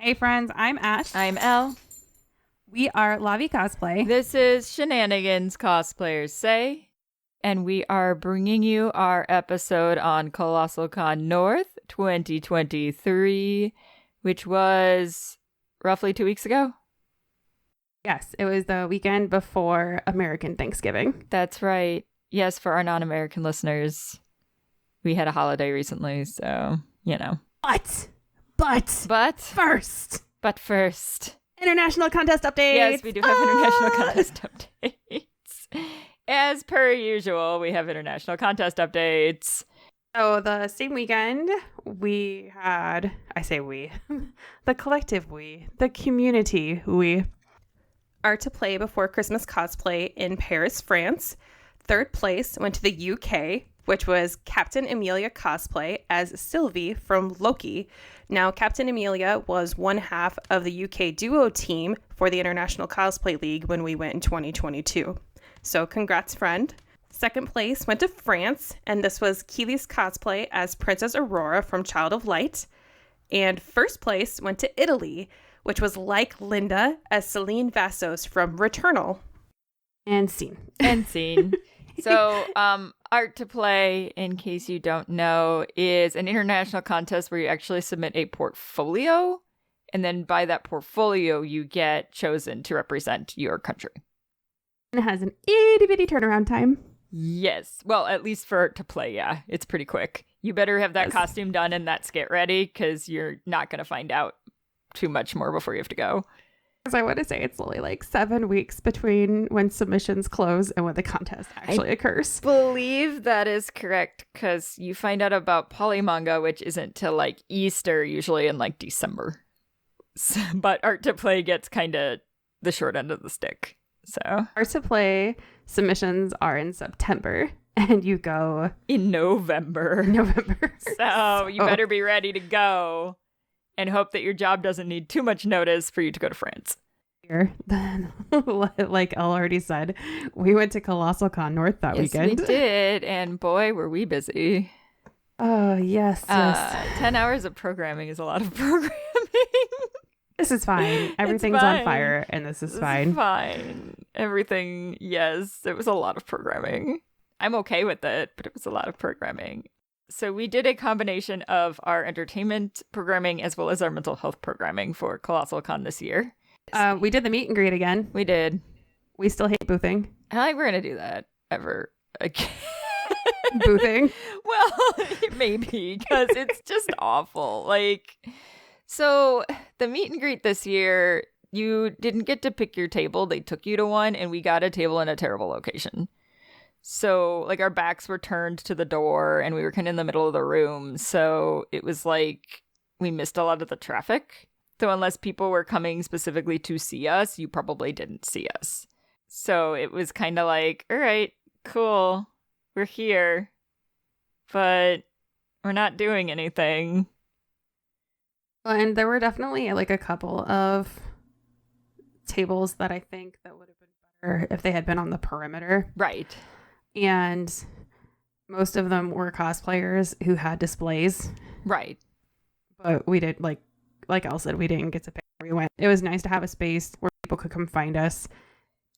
Hey friends, I'm Ash. I'm Elle. We are Lavi Cosplay. This is Shenanigans Cosplayers Say, and we are bringing you our episode on Colossalcon North 2023, which was roughly 2 weeks ago. Yes, it was the weekend before American Thanksgiving. That's right. Yes, for our non-American listeners, we had a holiday recently, so, you know. But first. International contest updates. Yes, we do have international contest updates. As per usual, we have international contest updates. So the same weekend, we had, I say we, the collective we, the community we, are to play before Christmas cosplay in Paris, France. Third place went to the UK, which was Captain Amelia cosplay as Sylvie from Loki. Now, Captain Amelia was one half of the UK duo team for the International Cosplay League when we went in 2022. So congrats, friend. Second place went to France, and this was Kiilys cosplay as Princess Aurora from Child of Light. And first place went to Italy, which was Like Linda as Selene Vassos from Returnal. And scene. So, Art to Play, in case you don't know, is an international contest where you actually submit a portfolio, and then by that portfolio, you get chosen to represent your country. It has an itty-bitty turnaround time. Yes. Well, at least for Art to Play, yeah. It's pretty quick. You better have that costume done and that skit ready, because you're not going to find out too much more before you have to go. Because I want to say it's only like 7 weeks between when submissions close and when the contest actually occurs. I believe that is correct, because you find out about Polymanga, which isn't till like Easter, usually in like December. So, but Art to Play gets kind of the short end of the stick. So Art to Play submissions are in September, and you go in November. So you better be ready to go. And hope that your job doesn't need too much notice for you to go to France. Then, like Elle already said, we went to Colossalcon North that weekend. Yes, we did. And boy, were we busy. Oh, yes. 10 hours of programming is a lot of programming. This is fine. Everything's on fire, and this is fine. Fine. Everything, yes. It was a lot of programming. I'm okay with it, but it was a lot of programming. So we did a combination of our entertainment programming as well as our mental health programming for Colossalcon this year. We did the meet and greet again. We did. We still hate boothing. I don't think we're going to do that ever again. Boothing? Well, maybe, because it's just awful. So the meet and greet this year, you didn't get to pick your table. They took you to one, and we got a table in a terrible location. So, our backs were turned to the door, and we were kind of in the middle of the room. So it was like we missed a lot of the traffic. So unless people were coming specifically to see us, you probably didn't see us. So it was kind of like, all right, cool, we're here, but we're not doing anything. Well, and there were definitely a couple of tables that I think that would have been better if they had been on the perimeter. Right. And most of them were cosplayers who had displays. Right. But we did, like Elle said, we didn't get to pick where we went. It was nice to have a space where people could come find us.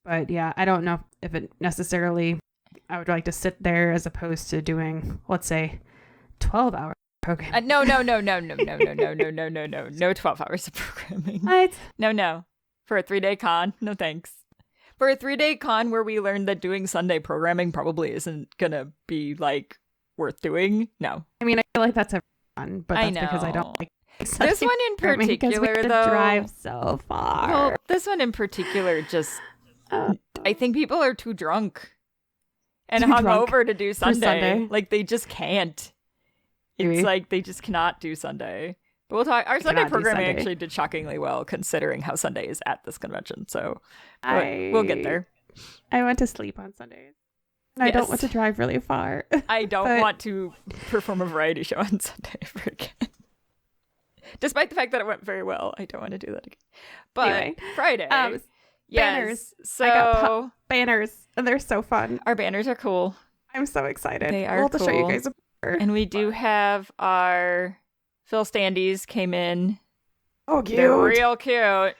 But yeah, I don't know if it necessarily, I would like to sit there as opposed to doing, let's say, 12-hour programming. No 12 hours of programming. What? No. For a 3-day con, no thanks. For a 3-day con where we learned that doing Sunday programming probably isn't gonna be worth doing. No. I mean, I feel like that's a fun, but that's because I don't like Sunday this one in particular, though. Drive so far. Well, this one in particular, just I think people are too drunk and hungover to do Sunday. They just can't. It's Maybe. they just cannot do Sunday. But we'll talk. Our Sunday programming actually did shockingly well considering how Sunday is at this convention. So we'll get there. I went to sleep on Sundays. And I don't want to drive really far. I don't want to perform a variety show on Sunday ever again. Despite the fact that it went very well, I don't want to do that again. But anyway, Friday. Banners. So I got banners, and they're so fun. Our banners are cool. I'm so excited. They are I'll have to show you guys a picture. And we do have our Phil Standees came in Oh, cute. They're real cute.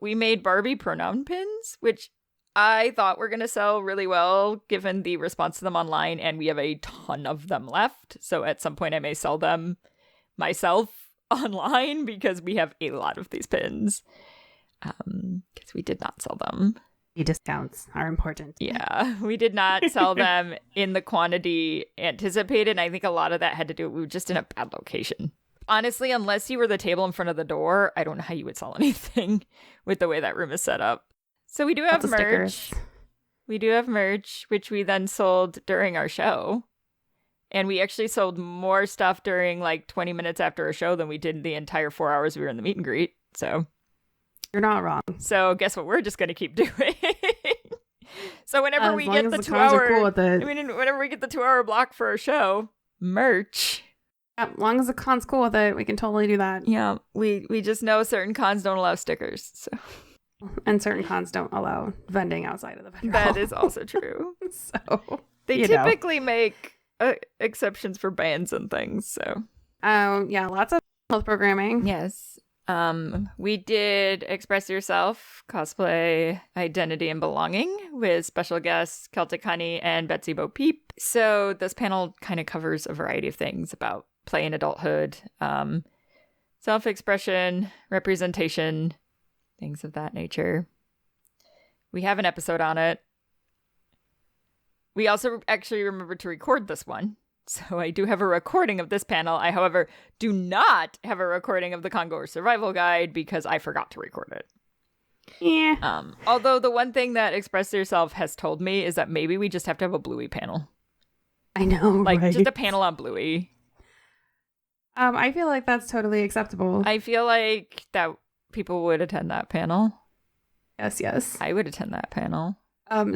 We made Barbie pronoun pins, which I thought were going to sell really well given the response to them online, and we have a ton of them left. So at some point I may sell them myself online because we have a lot of these pins. Because we did not sell them. The discounts are important. Yeah, we did not sell them in the quantity anticipated. And I think a lot of that had to do with we were just in a bad location. Honestly, unless you were the table in front of the door, I don't know how you would sell anything with the way that room is set up. So we do have merch. We do have merch, which we then sold during our show. And we actually sold more stuff during like 20 minutes after a show than we did the entire 4 hours we were in the meet and greet. So you're not wrong. So guess what we're just going to keep doing? So whenever we get the 2 hour, whenever we get the 2 hour block for a show, merch. Yeah, as long as the con's cool with it, we can totally do that. Yeah, we just know certain cons don't allow stickers. So. And certain cons don't allow vending outside of the vendor That hall. is also true. So they typically make exceptions for bands and things. So yeah, lots of health programming. Yes. We did Express Yourself, Cosplay, Identity and Belonging with special guests Celtic Honey and Betsy Bo Peep. So this panel kind of covers a variety of things about play in adulthood, self-expression, representation, things of that nature. We have an episode on it. We also actually remembered to record this one. So I do have a recording of this panel. I, however, do not have a recording of the Congo Survival Guide because I forgot to record it. Yeah. Although the one thing that Express Yourself has told me is that maybe we just have to have a Bluey panel. I know, like right? just a panel on Bluey. I feel like that's totally acceptable. I feel like that people would attend that panel. Yes. I would attend that panel.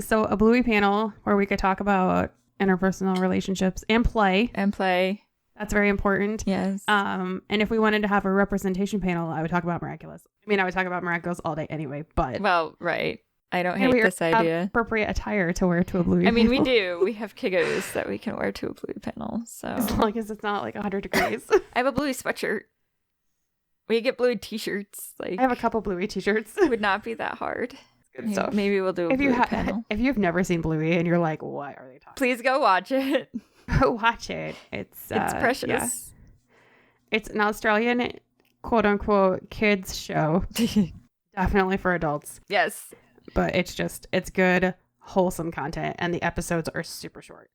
So a Bluey panel where we could talk about interpersonal relationships and play. That's very important. Yes. And if we wanted to have a representation panel, I would talk about Miraculous. I mean, I would talk about Miraculous all day anyway, but... Well, right. I don't hate this idea. Appropriate attire to wear to a Bluey panel. I mean, we do. We have Kigos that we can wear to a Bluey panel, so... As long as it's not like 100 degrees. I have a Bluey sweatshirt. We get Bluey t-shirts. Like I have a couple Bluey t-shirts. It would not be that hard. Good stuff. Maybe we'll do a Bluey panel. If you've never seen Bluey and you're like, what are they talking Please go watch it. Go watch it. It's precious. Yeah. It's an Australian quote unquote kids show. Definitely for adults. Yes. But it's good, wholesome content, and the episodes are super short.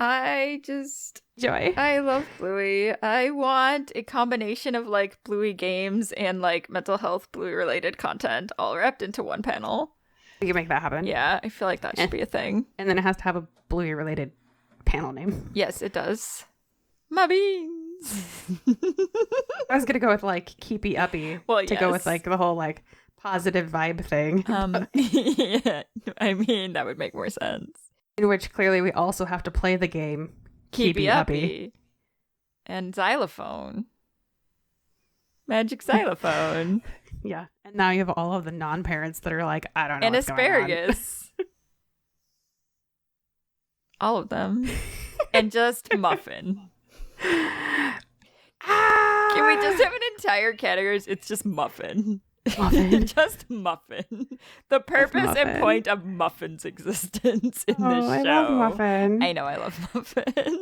I just Joy. I love Bluey. I want a combination of like Bluey games and like mental health Bluey related content all wrapped into one panel. We can make that happen. Yeah, I feel like that should be a thing. And then it has to have a Bluey related panel name. Yes, it does. My beans. I was gonna go with like keepy uppy. Well, to go with like the whole like positive vibe thing. Yeah, I mean that would make more sense. In which clearly we also have to play the game Keepy Uppy. And xylophone. Magic xylophone. Yeah. And now you have all of the non-parents that are like, I don't know. And what's asparagus. All of them. And just muffin. Can we just have an entire category? It's just muffin. Muffin. Just muffin. The purpose and point of Muffin's existence in this show. I love Muffin. I know I love Muffin.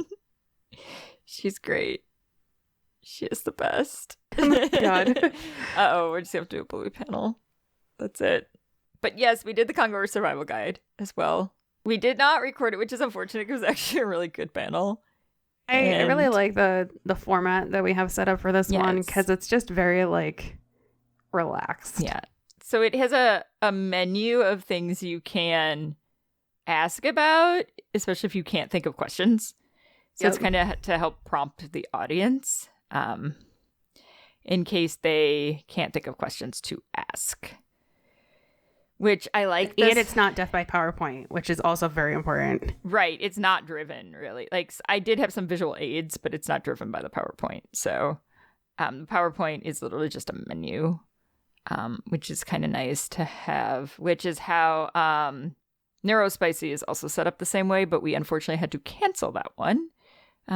She's great. She is the best. Oh my god. Uh-oh, we're just gonna have to do a Bluey panel. That's it. But yes, we did the Congo Survival Guide as well. We did not record it, which is unfortunate because it was actually a really good panel. I really like the format that we have set up for this one because it's just very like relaxed. Yeah. So it has a menu of things you can ask about, especially if you can't think of questions. So it's kind of to help prompt the audience in case they can't think of questions to ask. Which I like this. And it's not death by PowerPoint, which is also very important. Right. It's not driven, really. Like, I did have some visual aids, but it's not driven by the PowerPoint. So the PowerPoint is literally just a menu, which is kind of nice to have, which is how Neurospicy is also set up the same way, but we unfortunately had to cancel that one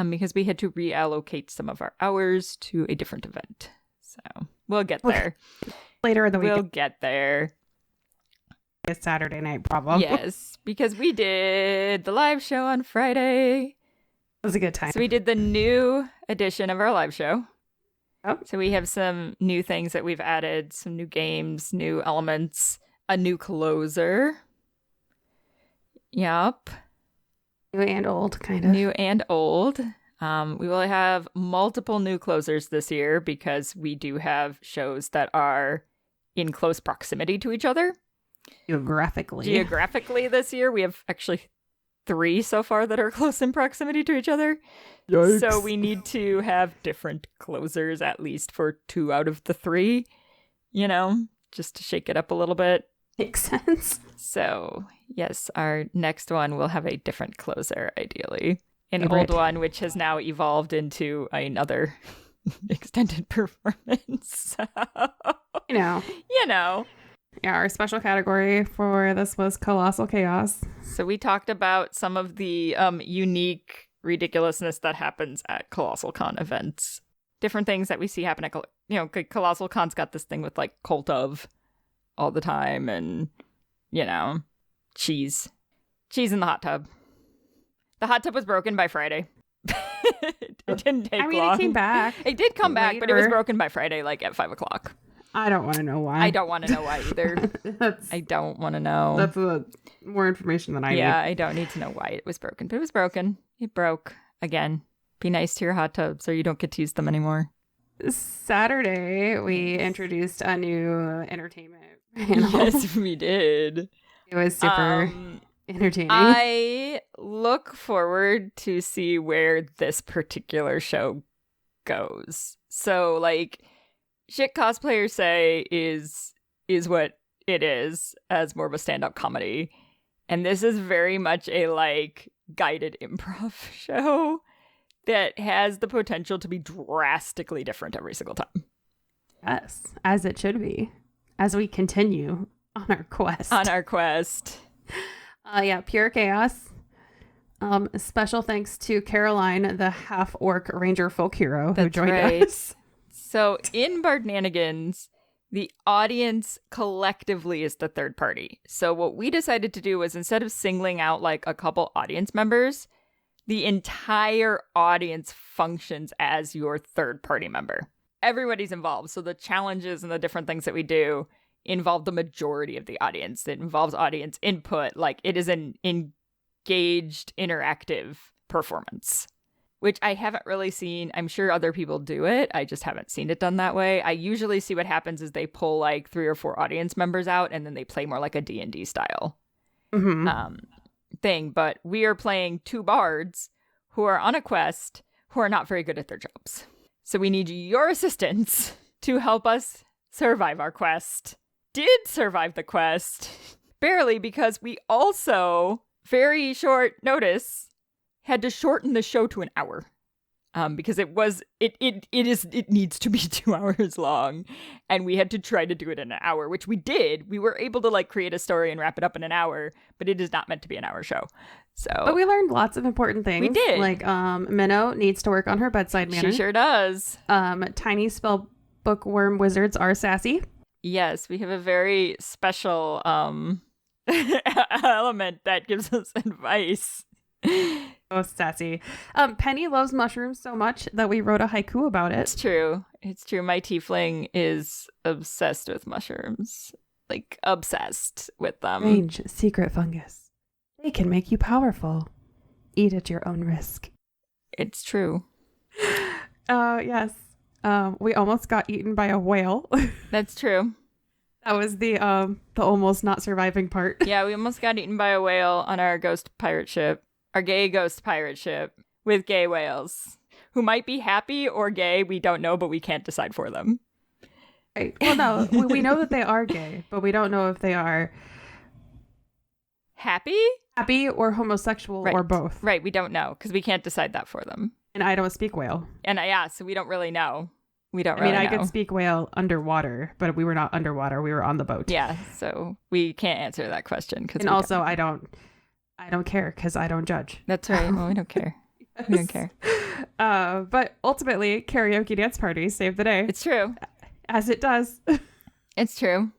because we had to reallocate some of our hours to a different event. So We'll get there. Later in the week. We'll get there. A Saturday night problem. Yes, because we did the live show on Friday. It was a good time. So we did the new edition of our live show. Oh. So we have some new things that we've added, some new games, new elements, a new closer. Yup. New and old, kind of. New and old. We will have multiple new closers this year because we do have shows that are in close proximity to each other. Geographically this year, we have actually 3 so far that are close in proximity to each other. Yikes. So we need to have different closers at least for 2 out of the 3, just to shake it up a little bit. Makes sense. So, yes, our next one will have a different closer, ideally. An old one, which has now evolved into another extended performance. You know. Yeah, our special category for this was Colossal Chaos. So we talked about some of the unique ridiculousness that happens at Colossalcon events. Different things that we see happen at, Colossalcon's got this thing with, like, Cult of all the time and, cheese. Cheese in the hot tub. The hot tub was broken by Friday. It didn't take long. It came back. It did come back, but it was broken by Friday, like, at 5 o'clock. I don't want to know why. I don't want to know why either. I don't want to know. That's more information than I need. Yeah, I don't need to know why it was broken. But it was broken. It broke. Again, be nice to your hot tubs or you don't get to use them anymore. Saturday, we introduced a new entertainment panel. Yes, we did. It was super entertaining. I look forward to see where this particular show goes. So, like, shit cosplayers say is what it is as more of a stand-up comedy. And this is very much a, like, guided improv show that has the potential to be drastically different every single time. Yes, as it should be. As we continue on our quest. Pure chaos. Special thanks to Caroline, the half-orc ranger folk hero who joined us. So in Bardnanigans, the audience collectively is the third party. So what we decided to do was, instead of singling out like a couple audience members, the entire audience functions as your third party member. Everybody's involved. So the challenges and the different things that we do involve the majority of the audience. It involves audience input. Like, it is an engaged, interactive performance, which I haven't really seen. I'm sure other people do it. I just haven't seen it done that way. I usually see what happens is they pull like 3 or 4 audience members out and then they play more like a D&D style thing. But we are playing 2 bards who are on a quest who are not very good at their jobs. So we need your assistance to help us survive our quest. Did survive the quest. Barely, because we also, very short notice, had to shorten the show to an hour. Because it needs to be 2 hours long. And we had to try to do it in an hour, which we did. We were able to like create a story and wrap it up in an hour, but it is not meant to be an hour show. But we learned lots of important things. We did. Like Minnow needs to work on her bedside manner. She sure does. Tiny spell bookworm wizards are sassy. Yes, we have a very special element that gives us advice. Oh, sassy. Penny loves mushrooms so much that we wrote a haiku about it. It's true. My tiefling is obsessed with mushrooms. Like, obsessed with them. Strange secret fungus. They can make you powerful. Eat at your own risk. It's true. Yes. We almost got eaten by a whale. That's true. That was the almost not surviving part. Yeah, we almost got eaten by a whale on our ghost pirate ship. Our gay ghost pirate ship with gay whales who might be happy or gay. We don't know, but we can't decide for them. Right. Well, no, we know that they are gay, but we don't know if they are happy or homosexual or both. Right. We don't know because we can't decide that for them. And I don't speak whale. And so we don't really know. I could speak whale underwater, but we were not underwater. We were on the boat. Yeah. So we can't answer that question. And also, I don't care because I don't judge. That's right. Well, we don't care. Yes. We don't care. But ultimately, karaoke dance parties saved the day. It's true. As it does. It's true.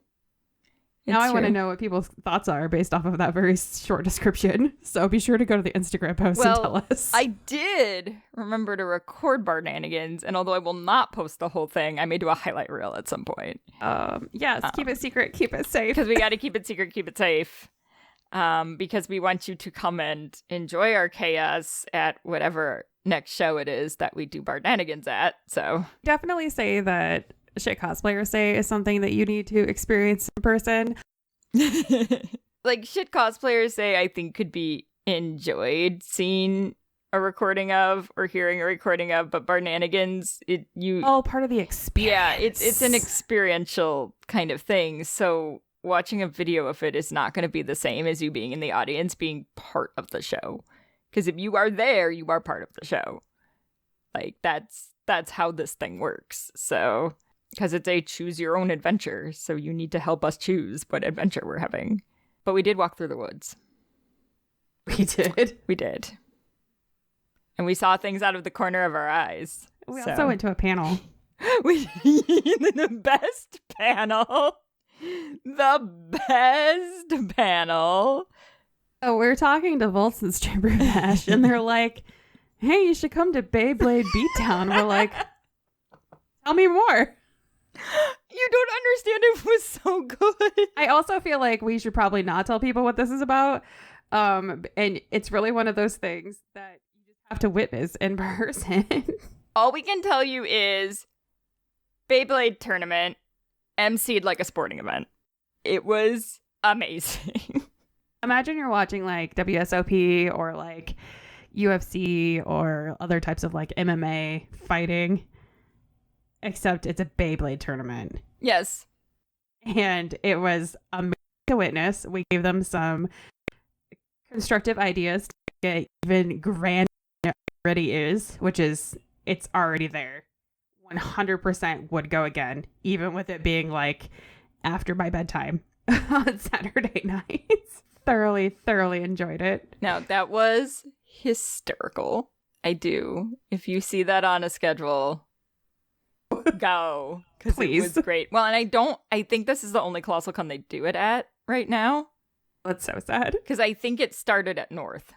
Now I want to know what people's thoughts are based off of that very short description. So be sure to go to the Instagram post and tell us. I did remember to record Bardanigans, and although I will not post the whole thing, I may do a highlight reel at some point. Yes, keep it secret, keep it safe. Because we got to keep it secret, keep it safe. Because we want you to come and enjoy our chaos at whatever next show it is that we do Bardanigans at. So definitely say that shit cosplayers say is something that you need to experience in person. Like shit cosplayers say, I think could be enjoyed seeing a recording of or hearing a recording of, but Bardanigans, all part of the experience. Yeah, it's an experiential kind of thing. So watching a video of it is not going to be the same as you being in the audience, being part of the show. Because if you are there, you are part of the show. Like that's how this thing works. So. Because it's a choose your own adventure, so you need to help us choose what adventure we're having. But we did walk through the woods. We did. We did. And we saw things out of the corner of our eyes. We also went to a panel. The best panel. The best panel. Oh, we're talking to Volts and Stripper Bash, and they're like, hey, you should come to Beyblade Beatdown. We're like, tell me more. You don't understand. It was so good. I also feel like we should probably not tell people what this is about. And it's really one of those things that you just have to witness in person. All we can tell you is Beyblade tournament emceed like a sporting event. It was amazing. Imagine you're watching like WSOP or like UFC or other types of like MMA fighting. Except it's a Beyblade tournament. Yes. And it was amazing to witness. We gave them some constructive ideas to get even grander than it already is, which is, it's already there. 100% would go again, even with it being like after my bedtime on Saturday nights. Thoroughly enjoyed it. Now, that was hysterical. I do. If you see that on a schedule... go, because it was great. Well, and I think this is the only Colossalcon they do it at right now. That's so sad. Because I think it started at North.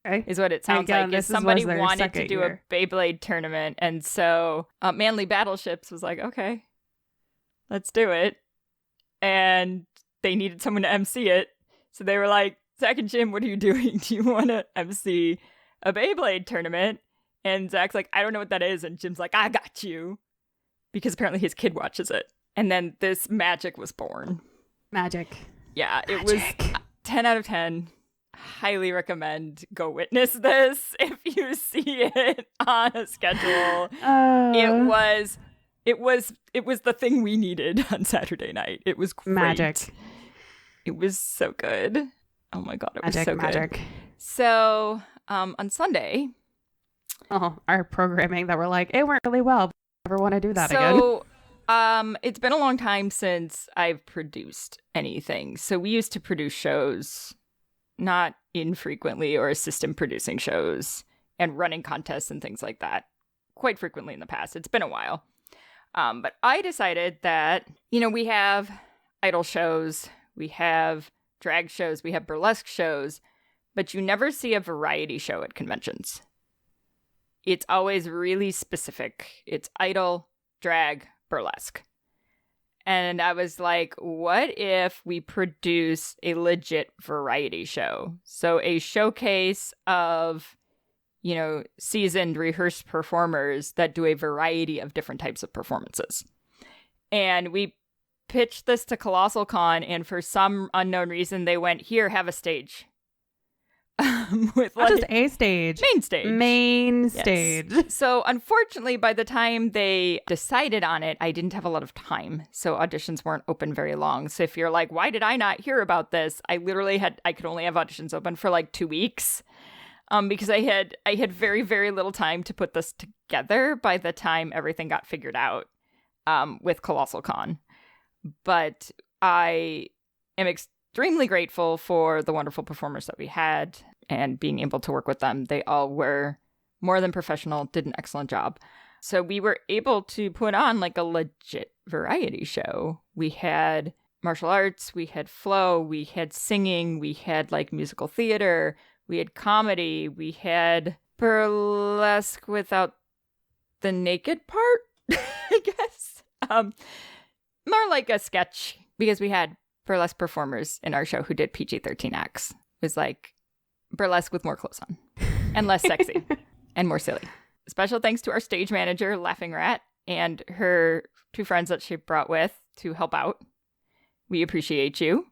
Okay. Is what it sounds like. If somebody wanted to do a Beyblade tournament, and so Manly Battleships was like, okay, let's do it. And they needed someone to MC it. So they were like, Zach and Jim, what are you doing? Do you want to MC a Beyblade tournament? And Zach's like, I don't know what that is. And Jim's like, I got you. Because apparently his kid watches it. And then this magic was born. Magic. Yeah, it was 10 out of 10. Highly recommend go witness this if you see it on a schedule. It was the thing we needed on Saturday night. It was great. Magic. It was so good. Oh my god, it was so good. So, on Sunday, our programming that we're like, it went really well. Ever want to do that again? So, it's been a long time since I've produced anything. So we used to produce shows, not infrequently, or assistant producing shows and running contests and things like that quite frequently in the past. It's been a while. But I decided that, we have idol shows, we have drag shows, we have burlesque shows, but you never see a variety show at conventions. It's always really specific. It's idol, drag, burlesque. And I was like, what if we produce a legit variety show? So a showcase of, seasoned, rehearsed performers that do a variety of different types of performances. And we pitched this to Colossalcon, and for some unknown reason, they went, here, have a stage. With not just a stage. Main stage. So unfortunately, by the time they decided on it, I didn't have a lot of time. So auditions weren't open very long. So if you're like, why did I not hear about this? I could only have auditions open for like 2 weeks. Because I had very, very little time to put this together by the time everything got figured out with Colossalcon. But I am extremely grateful for the wonderful performers that we had and being able to work with them. They all were more than professional, did an excellent job. So we were able to put on like a legit variety show. We had martial arts, we had flow, we had singing, we had like musical theater, we had comedy, we had burlesque without the naked part, I guess. More like a sketch, because we had burlesque performers in our show who did PG-13 acts. It was like burlesque with more clothes on and less sexy and more silly. Special thanks to our stage manager, Laughing Rat, and her 2 friends that she brought with to help out. We appreciate you.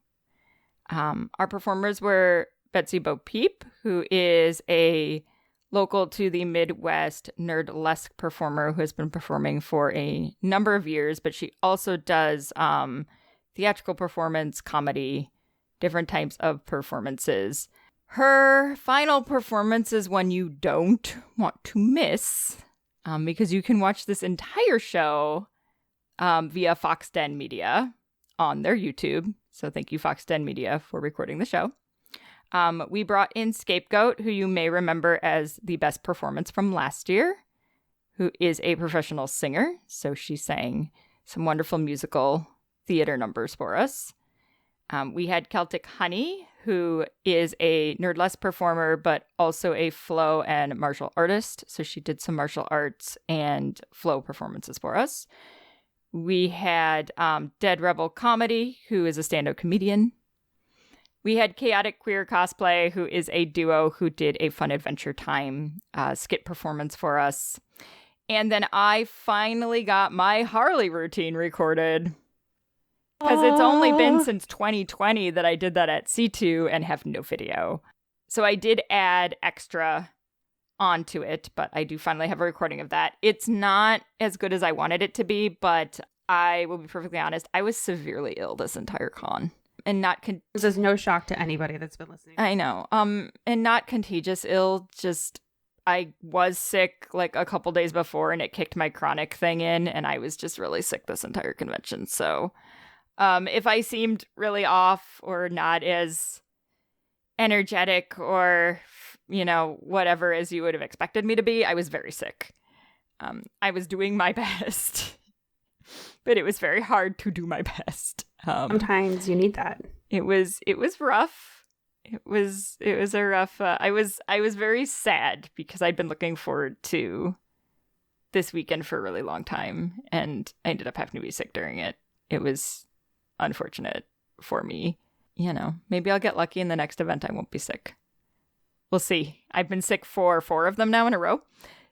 Our performers were Betsy Bo Peep, who is a local to the Midwest nerdlesque performer who has been performing for a number of years, but she also does theatrical performance, comedy, different types of performances. Her final performance is one you don't want to miss, because you can watch this entire show via Fox Den Media on their YouTube. So thank you, Fox Den Media, for recording the show. We brought in Scapegoat, who you may remember as the best performance from last year, who is a professional singer. So she sang some wonderful musical theater numbers for us. We had Celtic Honey, who is a nerdlesque performer, but also a flow and martial artist. So she did some martial arts and flow performances for us. We had Dead Rebel Comedy, who is a stand-up comedian. We had Chaotic Queer Cosplay, who is a duo who did a Fun Adventure Time skit performance for us. And then I finally got my Harley routine recorded. Because it's only been since 2020 that I did that at C2 and have no video. So I did add extra onto it, but I do finally have a recording of that. It's not as good as I wanted it to be, but I will be perfectly honest, I was severely ill this entire con. And not this is no shock to anybody that's been listening. I know. And not contagious ill, just I was sick like a couple days before and it kicked my chronic thing in and I was just really sick this entire convention. So if I seemed really off or not as energetic or, you know, whatever as you would have expected me to be, I was very sick. I was doing my best, but it was very hard to do my best. Sometimes you need that. It was rough. It was a rough. I was very sad because I'd been looking forward to this weekend for a really long time, and I ended up having to be sick during it. It was unfortunate for me. You know, maybe I'll get lucky in the next event. I won't be sick. We'll see. I've been sick for 4 of them now in a row.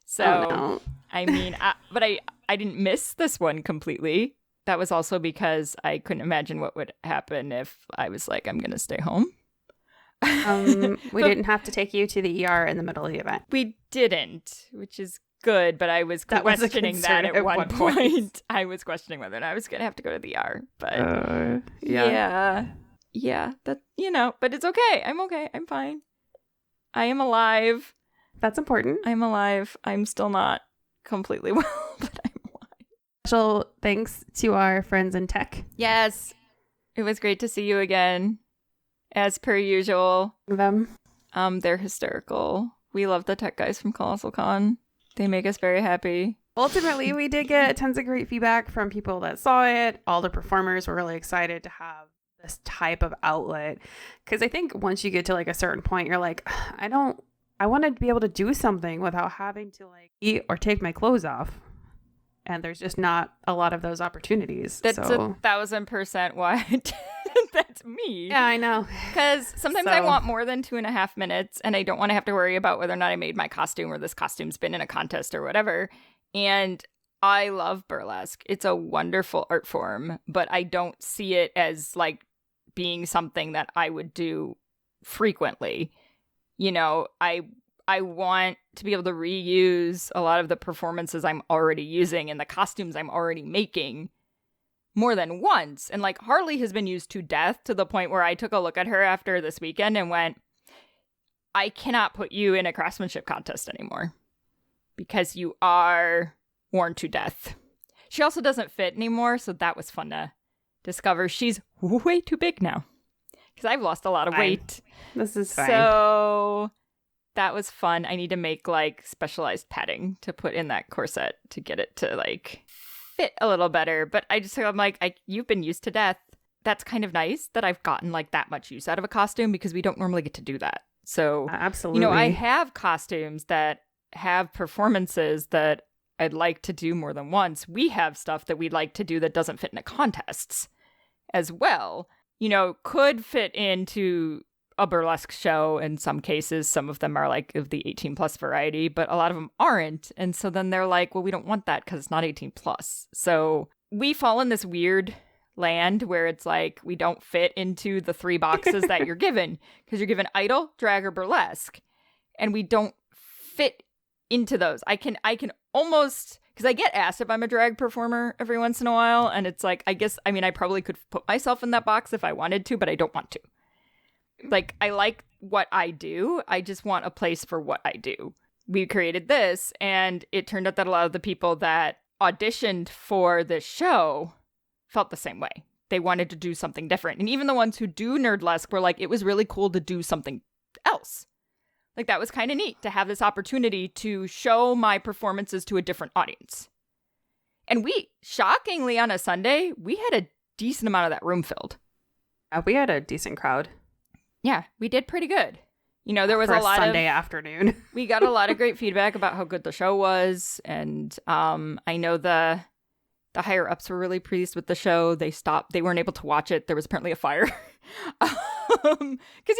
So, no. I mean, but I didn't miss this one completely. That was also because I couldn't imagine what would happen if I was like, I'm going to stay home. We didn't have to take you to the ER in the middle of the event. We didn't, which is good, but I was questioning that at one point. I was questioning whether or not I was going to have to go to the ER, but yeah, that, you know, but it's okay. I'm okay. I'm fine. I am alive. That's important. I'm alive. I'm still not completely well, but I'm alive. Special thanks to our friends in tech. Yes. It was great to see you again. As per usual. They're hysterical. We love the tech guys from Colossalcon. They make us very happy. Ultimately, we did get tons of great feedback from people that saw it. All the performers were really excited to have this type of outlet. Because I think once you get to like a certain point, you're like, I want to be able to do something without having to like eat or take my clothes off. And there's just not a lot of those opportunities. That's 1,000% why that's me. Yeah, I know. Because sometimes I want more than 2.5 minutes and I don't want to have to worry about whether or not I made my costume or this costume's been in a contest or whatever. And I love burlesque. It's a wonderful art form, but I don't see it as like being something that I would do frequently. You know, I want to be able to reuse a lot of the performances I'm already using and the costumes I'm already making more than once. And like Harley has been used to death to the point where I took a look at her after this weekend and went, I cannot put you in a craftsmanship contest anymore because you are worn to death. She also doesn't fit anymore, so that was fun to discover. She's way too big now because I've lost a lot of weight. This is fine. So that was fun. I need to make like specialized padding to put in that corset to get it to like fit a little better. But I'm like, you've been used to death. That's kind of nice that I've gotten like that much use out of a costume because we don't normally get to do that. So, absolutely. I have costumes that have performances that I'd like to do more than once. We have stuff that we'd like to do that doesn't fit into contests as well. Could fit into a burlesque show in some cases. Some of them are like of the 18 plus variety, but a lot of them aren't. And so then they're like, well, we don't want that because it's not 18 plus. So we fall in this weird land where it's like we don't fit into the 3 boxes that you're given because you're given idol, drag, or burlesque. And we don't fit into those. I can almost, because I get asked if I'm a drag performer every once in a while. And it's like, I probably could put myself in that box if I wanted to, but I don't want to. Like, I like what I do. I just want a place for what I do. We created this, and it turned out that a lot of the people that auditioned for this show felt the same way. They wanted to do something different. And even the ones who do Nerdlesque were like, it was really cool to do something else. Like, that was kind of neat to have this opportunity to show my performances to a different audience. And we, shockingly, on a Sunday, we had a decent amount of that room filled. We had a decent crowd. Yeah, we did pretty good. There was for a lot Sunday afternoon. We got a lot of great feedback about how good the show was. And I know the higher ups were really pleased with the show. They weren't able to watch it. There was apparently a fire. Because,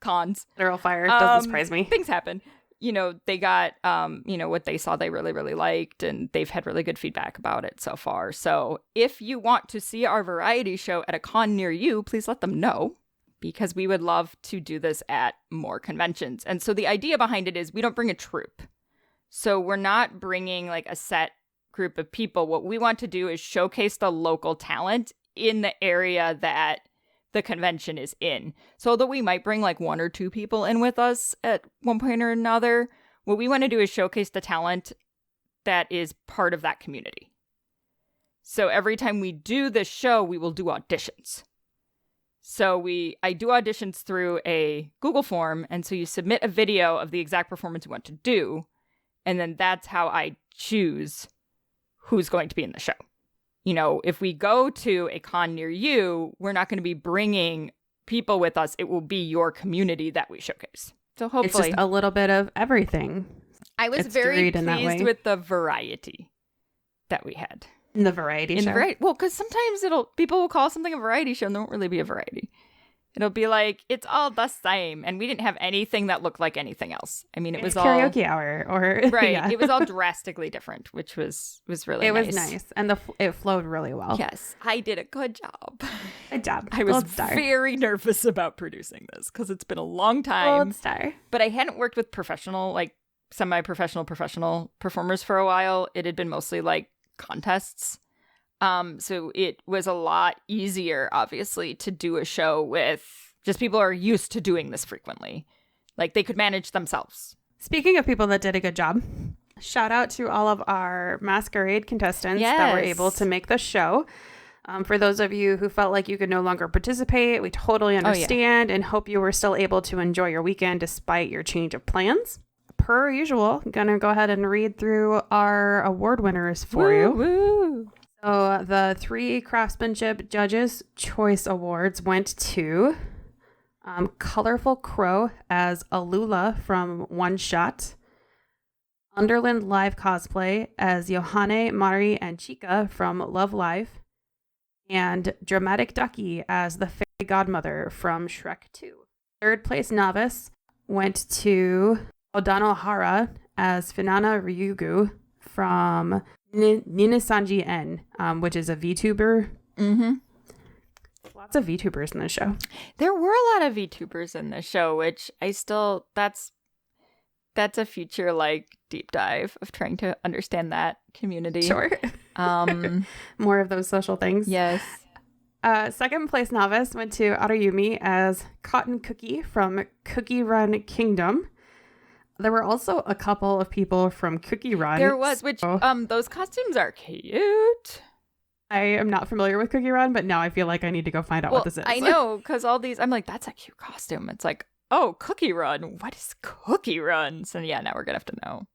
cons. Literal fire. Doesn't surprise me. Things happen. They got, what they saw they really, really liked. And they've had really good feedback about it so far. So if you want to see our variety show at a con near you, please let them know. Because we would love to do this at more conventions. And so the idea behind it is we don't bring a troupe. So we're not bringing like a set group of people. What we want to do is showcase the local talent in the area that the convention is in. So although we might bring like 1 or 2 people in with us at one point or another, what we want to do is showcase the talent that is part of that community. So every time we do this show, we will do auditions. So I do auditions through a Google form, and so you submit a video of the exact performance you want to do, and then that's how I choose who's going to be in the show. If we go to a con near you, we're not going to be bringing people with us. It will be your community that we showcase. So hopefully... It's just a little bit of everything. I was very pleased with the variety that we had. In the variety show? Well, because sometimes people will call something a variety show and there won't really be a variety. It'll be like, it's all the same. And we didn't have anything that looked like anything else. I mean, it was all... karaoke hour or... Right. Yeah. It was all drastically different, which was really nice. It was nice. And it flowed really well. Yes. I did a good job. Good job. I was very nervous about producing this because it's been a long time. Gold star. But I hadn't worked with professional, like semi-professional performers for a while. It had been mostly like contests. So it was a lot easier, obviously, to do a show with just people who are used to doing this frequently. Like, they could manage themselves. Speaking of people that did a good job, shout out to all of our masquerade contestants that were able to make the show. For those of you who felt like you could no longer participate, we totally understand and hope you were still able to enjoy your weekend despite your change of plans. Per usual, I'm going to go ahead and read through our award winners for you. Woo. So the 3 Craftsmanship Judges' Choice Awards went to Colorful Crow as Alula from One Shot, Underland Live Cosplay as Yohane, Mari, and Chika from Love Live, and Dramatic Ducky as the Fairy Godmother from Shrek 2. Third place Novice went to Waodanohara as Finana Ryugu from Ninisanji N, which is a VTuber. Mm-hmm. Lots of VTubers in this show. There were a lot of VTubers in this show, which that's a future like deep dive of trying to understand that community. Sure. More of those social things. Yes. Second place Novice went to Ariyumi as Cotton Cookie from Cookie Run Kingdom. There were also a couple of people from Cookie Run. There was, which those costumes are cute. I am not familiar with Cookie Run, but now I feel like I need to go find out what this is. I know, because all these, I'm like, that's a cute costume. It's like oh, Cookie Run. What is Cookie Run? So yeah, now we're going to have to know.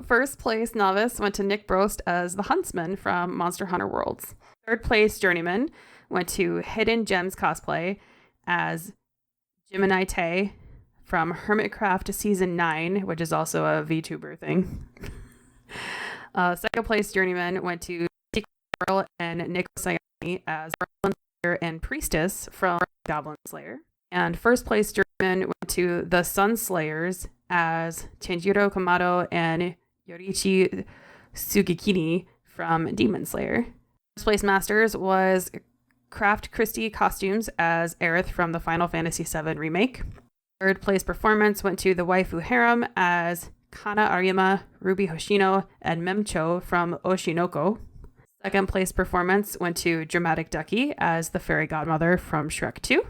First place Novice went to Nick Brost as the Huntsman from Monster Hunter Worlds. Third place Journeyman went to Hidden Gems Cosplay as Gemini Tay from Hermitcraft Season 9, which is also a VTuber thing. Second place Journeyman went to Secret Girl and Nico Sayani as Goblin Slayer and Priestess from Goblin Slayer. And first place Journeyman went to the Sun Slayers as Tanjiro Kamado and Yorichi Sugikini from Demon Slayer. First place Masters was Craft Christie Costumes as Aerith from the Final Fantasy VII Remake. Third place performance went to the Waifu Harem as Kana Arima, Ruby Hoshino, and Memcho from Oshinoko. Second place performance went to Dramatic Ducky as the Fairy Godmother from Shrek 2.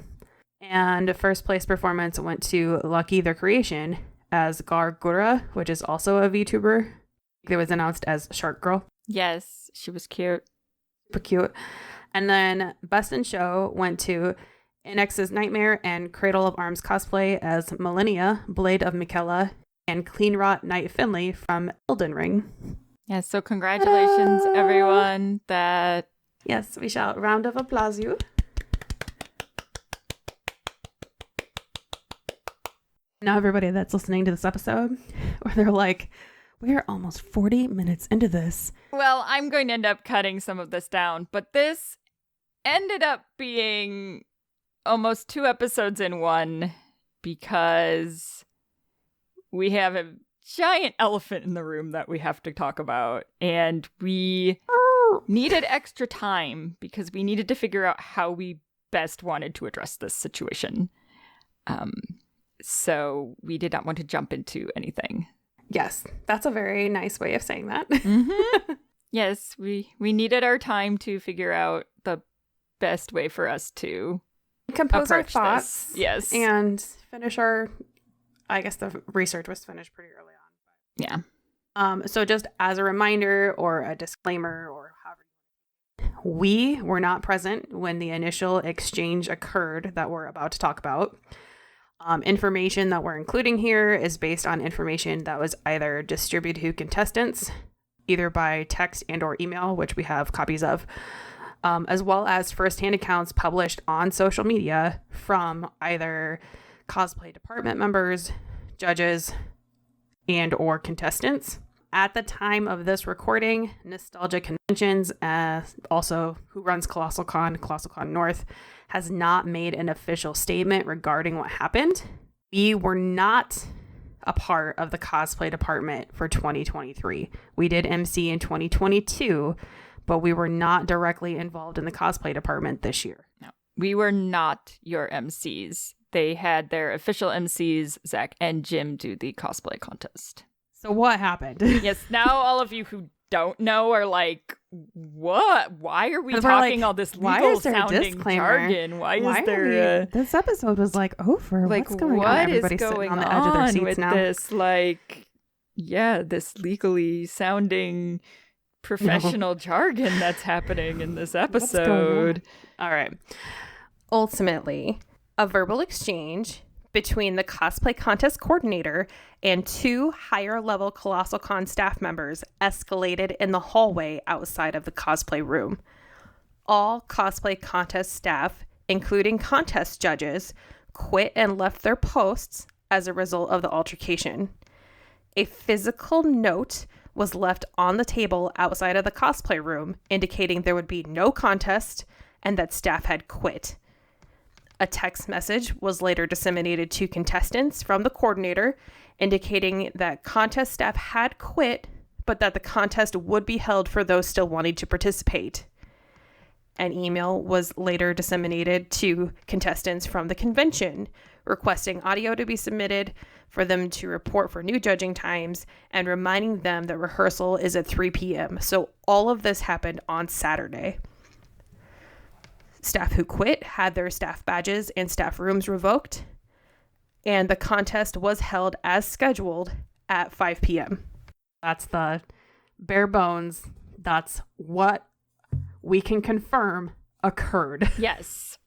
And first place performance went to Lucky the Creation as Gargura, which is also a VTuber. It was announced as Shark Girl. Yes, she was cute. Super cute. And then Best in Show went to NX's Nightmare and Cradle of Arms Cosplay as Millennia, Blade of Michaela, and Cleanrot Knight Finley from Elden Ring. Yeah, so congratulations, everyone. That Yes, we shall round of applause you. Now everybody that's listening to this episode, where they're like, we're almost 40 minutes into this. Well, I'm going to end up cutting some of this down, but this ended up being almost 2 episodes in one because we have a giant elephant in the room that we have to talk about, and we needed extra time because we needed to figure out how we best wanted to address this situation. So we did not want to jump into anything. Yes, that's a very nice way of saying that. Mm-hmm. Yes, we needed our time to figure out the best way for us to compose our approach thoughts. this. Yes. And finish I guess the research was finished pretty early on. Yeah. So just as a reminder or a disclaimer or however, we were not present when the initial exchange occurred that we're about to talk about. Information that we're including here is based on information that was either distributed to contestants, either by text and or email, which we have copies of, as well as firsthand accounts published on social media from either cosplay department members, judges, and or contestants. At the time of this recording, Nostalgia Conventions, also who runs Colossalcon North, has not made an official statement regarding what happened. We were not a part of the cosplay department for 2023. We did MC in 2022, but we were not directly involved in the cosplay department this year. No, we were not your MCs. They had their official MCs, Zach and Jim, do the cosplay contest. So what happened? Yes, now all of you who don't know are like, what? Why are we talking all this legal sounding jargon? Why is there this episode was like over? Like, what's going on? what Everybody's is sitting going on the edge of their seats with now. this? Like, yeah, this legally sounding professional jargon that's happening in this episode. All right. Ultimately, a verbal exchange between the cosplay contest coordinator and 2 higher-level Colossalcon staff members escalated in the hallway outside of the cosplay room. All cosplay contest staff, including contest judges, quit and left their posts as a result of the altercation. A physical note was left on the table outside of the cosplay room indicating there would be no contest and that staff had quit. A text message was later disseminated to contestants from the coordinator indicating that contest staff had quit, but that the contest would be held for those still wanting to participate. An email was later disseminated to contestants from the convention requesting audio to be submitted for them to report for new judging times and reminding them that rehearsal is at 3 p.m. So all of this happened on Saturday. Staff who quit had their staff badges and staff rooms revoked, and the contest was held as scheduled at 5 p.m. That's the bare bones. That's what we can confirm occurred. Yes.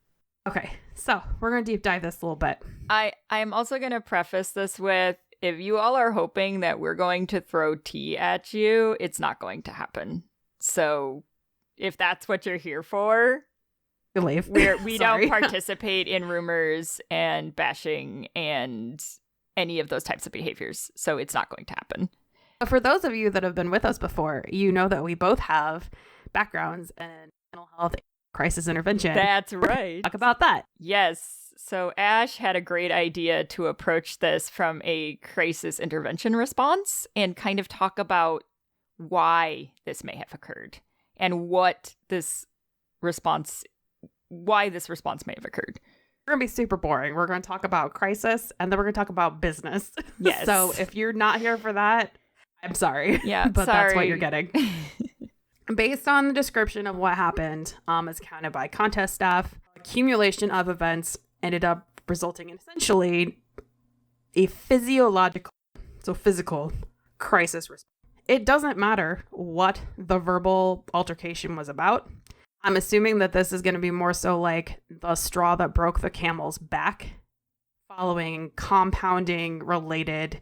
Okay, so we're going to deep dive this a little bit. I'm also going to preface this with, if you all are hoping that we're going to throw tea at you, it's not going to happen. So if that's what you're here for, Leave. we don't participate in rumors and bashing and any of those types of behaviors. So it's not going to happen. For those of you that have been with us before, you know that we both have backgrounds in mental health crisis intervention. That's right. Talk about that. Yes. So Ash had a great idea to approach this from a crisis intervention response and kind of talk about why this may have occurred and why this response may have occurred. We're going to be super boring. We're going to talk about crisis and then we're going to talk about business. Yes. So if you're not here for that, I'm sorry. Yeah, but sorry. That's what you're getting. Based on the description of what happened, as counted by contest staff, accumulation of events ended up resulting in essentially a physical crisis response. It doesn't matter what the verbal altercation was about. I'm assuming that this is going to be more so like the straw that broke the camel's back, following compounding related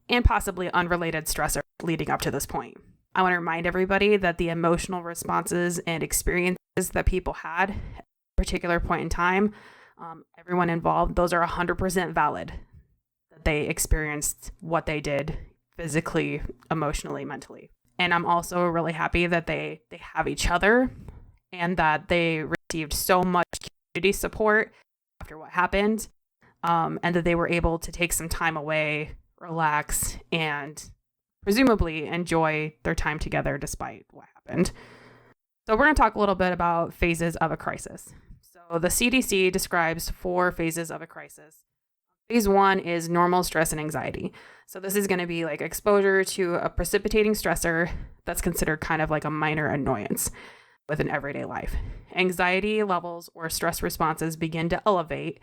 and possibly unrelated stressors leading up to this point. I want to remind everybody that the emotional responses and experiences that people had at a particular point in time, everyone involved, those are 100% valid. That they experienced what they did physically, emotionally, mentally. And I'm also really happy that they have each other and that they received so much community support after what happened, and that they were able to take some time away, relax, and presumably enjoy their time together despite what happened. So we're going to talk a little bit about phases of a crisis. So the CDC describes 4 phases of a crisis. Phase 1 is normal stress and anxiety. So this is going to be like exposure to a precipitating stressor that's considered kind of like a minor annoyance within everyday life. Anxiety levels or stress responses begin to elevate,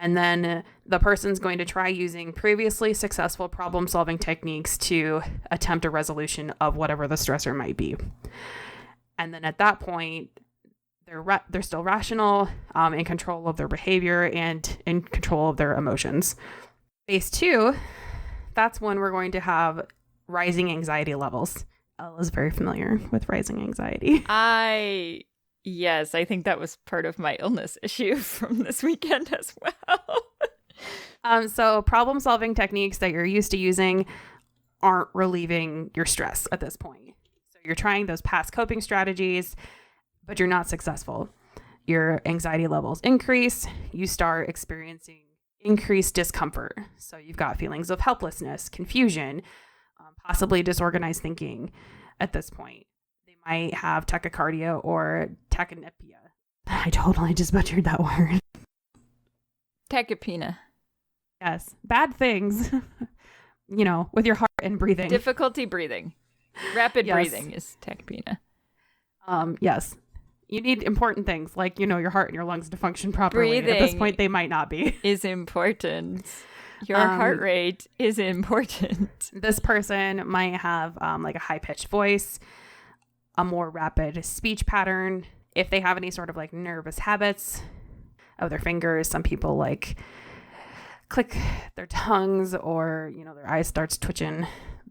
and then the person's going to try using previously successful problem-solving techniques to attempt a resolution of whatever the stressor might be. And then at that point, they're still rational, in control of their behavior and in control of their emotions. Phase 2, that's when we're going to have rising anxiety levels. Ella's very familiar with rising anxiety. Yes, I think that was part of my illness issue from this weekend as well. So problem-solving techniques that you're used to using aren't relieving your stress at this point. So you're trying those past coping strategies, but you're not successful. Your anxiety levels increase. You start experiencing increased discomfort. So you've got feelings of helplessness, confusion, possibly disorganized thinking at this point. Might have tachycardia or tachypnea. I totally just butchered that word. Tachypnea. Yes. Bad things, with your heart and breathing. Difficulty breathing. Rapid breathing is tachypnea. Yes. You need important things like, your heart and your lungs to function properly. Breathing at this point, they might not be. Is important. Your heart rate is important. This person might have like a high-pitched voice, a more rapid speech pattern. If they have any sort of like nervous habits of their fingers, some people like click their tongues or, their eyes starts twitching.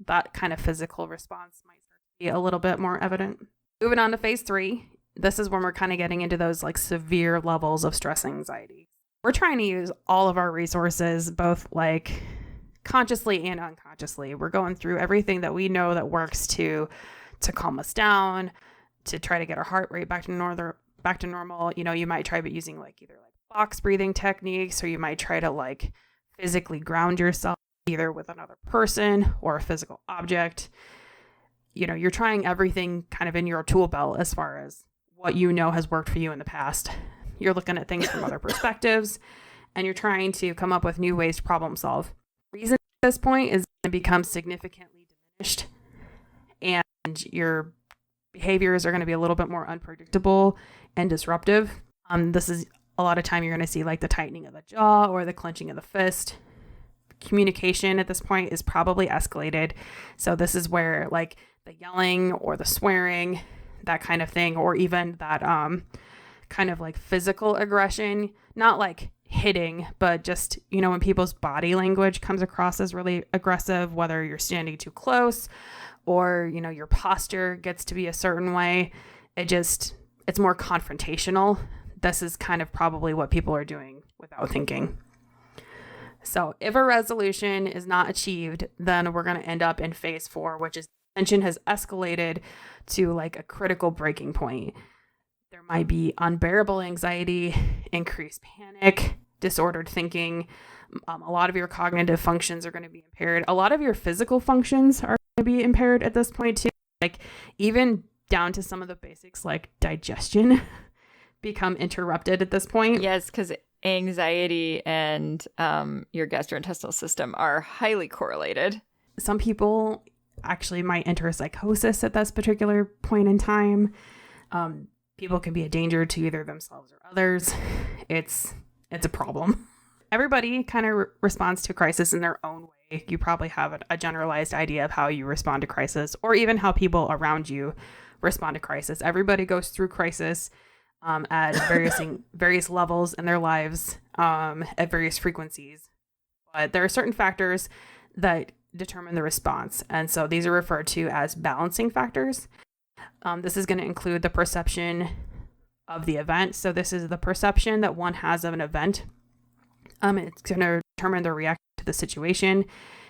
That kind of physical response might start to be a little bit more evident. Moving on to phase 3. This is when we're kind of getting into those like severe levels of stress and anxiety. We're trying to use all of our resources, both like consciously and unconsciously. We're going through everything that we know that works to calm us down, to try to get our heart rate back to normal. You might try using like either like box breathing techniques, or you might try to like physically ground yourself either with another person or a physical object. You're trying everything kind of in your tool belt as far as what has worked for you in the past. You're looking at things from other perspectives, and you're trying to come up with new ways to problem solve. Reason at this point is going to become significantly diminished, and your behaviors are going to be a little bit more unpredictable and disruptive. This is a lot of time you're going to see like the tightening of the jaw or the clenching of the fist. Communication at this point is probably escalated. So this is where like the yelling or the swearing, that kind of thing, or even that kind of like physical aggression, not like hitting, but just, you know, when people's body language comes across as really aggressive, whether you're standing too close or, you know, your posture gets to be a certain way, it's more confrontational. This is kind of probably what people are doing without thinking. So if a resolution is not achieved, then we're going to end up in phase 4, which is tension has escalated to like a critical breaking point. There might be unbearable anxiety, increased panic, disordered thinking. A lot of your cognitive functions are going to be impaired. A lot of your physical functions are going to be impaired at this point too. Like even down to some of the basics like digestion become interrupted at this point. Yes, because anxiety and your gastrointestinal system are highly correlated. Some people actually might enter psychosis at this particular point in time. People can be a danger to either themselves or others. It's a problem. Everybody kind of responds to crisis in their own way. You probably have a generalized idea of how you respond to crisis, or even how people around you respond to crisis. Everybody goes through crisis at various levels in their lives, at various frequencies. But there are certain factors that determine the response. And so these are referred to as balancing factors. This is going to include the perception of the event. So this is the perception that one has of an event. It's going to determine their reaction to the situation.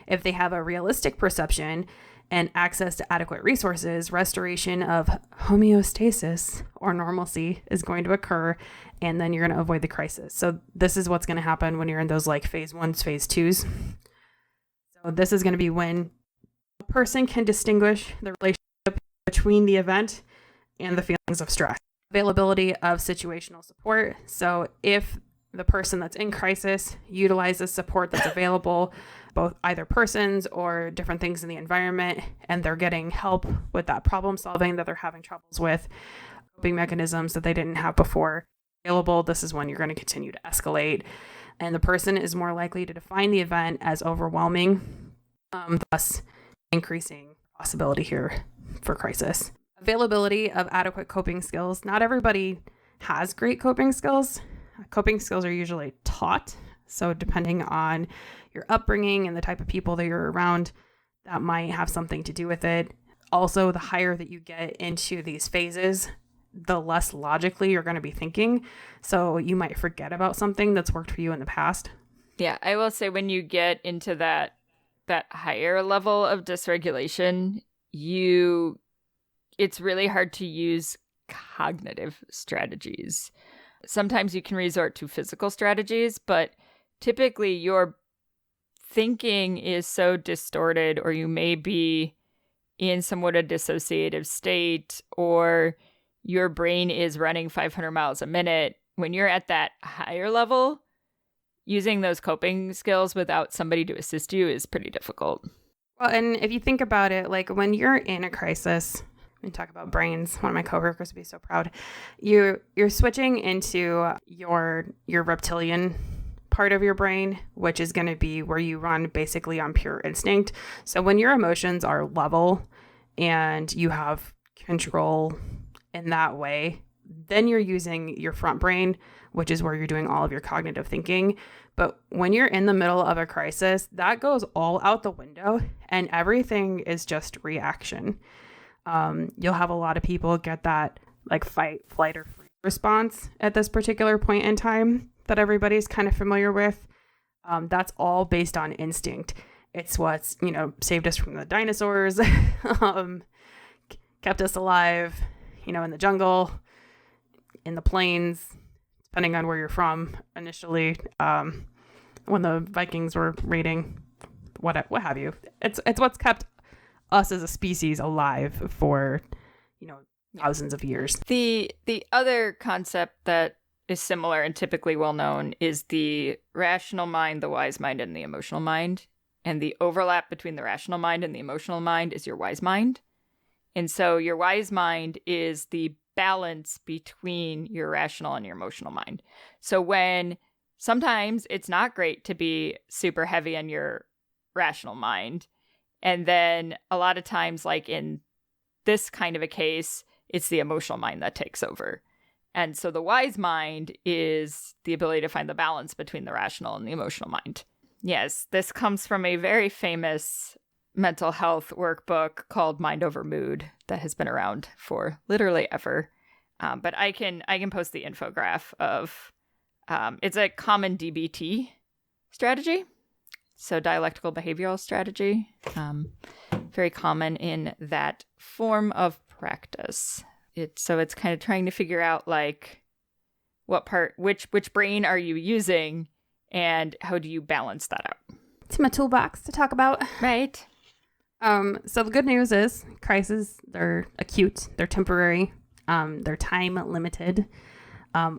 If they have a realistic perception and access to adequate resources, restoration of homeostasis or normalcy is going to occur, and then you're going to avoid the crisis. So this is what's going to happen when you're in those like phase 1s, phase 2s. So this is going to be when a person can distinguish the relationship between the event and the feelings of stress. Availability of situational support. So if the person that's in crisis utilizes support that's available, both either persons or different things in the environment, and they're getting help with that problem solving that they're having troubles with, coping mechanisms that they didn't have before available, this is when you're going to continue to escalate. And the person is more likely to define the event as overwhelming, thus increasing possibility here for crisis. Availability of adequate coping skills. Not everybody has great coping skills. Coping skills are usually taught. So depending on your upbringing and the type of people that you're around, that might have something to do with it. Also, the higher that you get into these phases, the less logically you're going to be thinking. So you might forget about something that's worked for you in the past. Yeah, I will say when you get into that higher level of dysregulation, it's really hard to use cognitive strategies. Sometimes you can resort to physical strategies, but typically your thinking is so distorted, or you may be in somewhat a dissociative state, or your brain is running 500 miles a minute. When you're at that higher level, using those coping skills without somebody to assist you is pretty difficult. Well, and if you think about it, like when you're in a crisis, and talk about brains, one of my coworkers would be so proud. You're switching into your reptilian part of your brain, which is going to be where you run basically on pure instinct. So when your emotions are level and you have control in that way, then you're using your front brain, which is where you're doing all of your cognitive thinking. But when you're in the middle of a crisis, that goes all out the window and everything is just reaction. You'll have a lot of people get that like fight, flight, or freeze response at this particular point in time that everybody's kind of familiar with. That's all based on instinct. It's what's, saved us from the dinosaurs, kept us alive, in the jungle, in the plains, depending on where you're from initially, when the Vikings were raiding, what have you. It's what's kept us as a species alive for, thousands of years. The other concept that is similar and typically well known is the rational mind, the wise mind, and the emotional mind. And the overlap between the rational mind and the emotional mind is your wise mind. And so your wise mind is the balance between your rational and your emotional mind. So when sometimes it's not great to be super heavy on your rational mind, and then a lot of times, like in this kind of a case, it's the emotional mind that takes over. And so the wise mind is the ability to find the balance between the rational and the emotional mind. Yes, this comes from a very famous mental health workbook called Mind Over Mood that has been around for literally ever. But I can post the infograph of it's a common DBT strategy. So dialectical behavioral strategy. Very common in that form of practice. It's kind of trying to figure out like which brain are you using and how do you balance that out? It's my toolbox to talk about. Right. So the good news is crises, they're acute, they're temporary, they're time limited.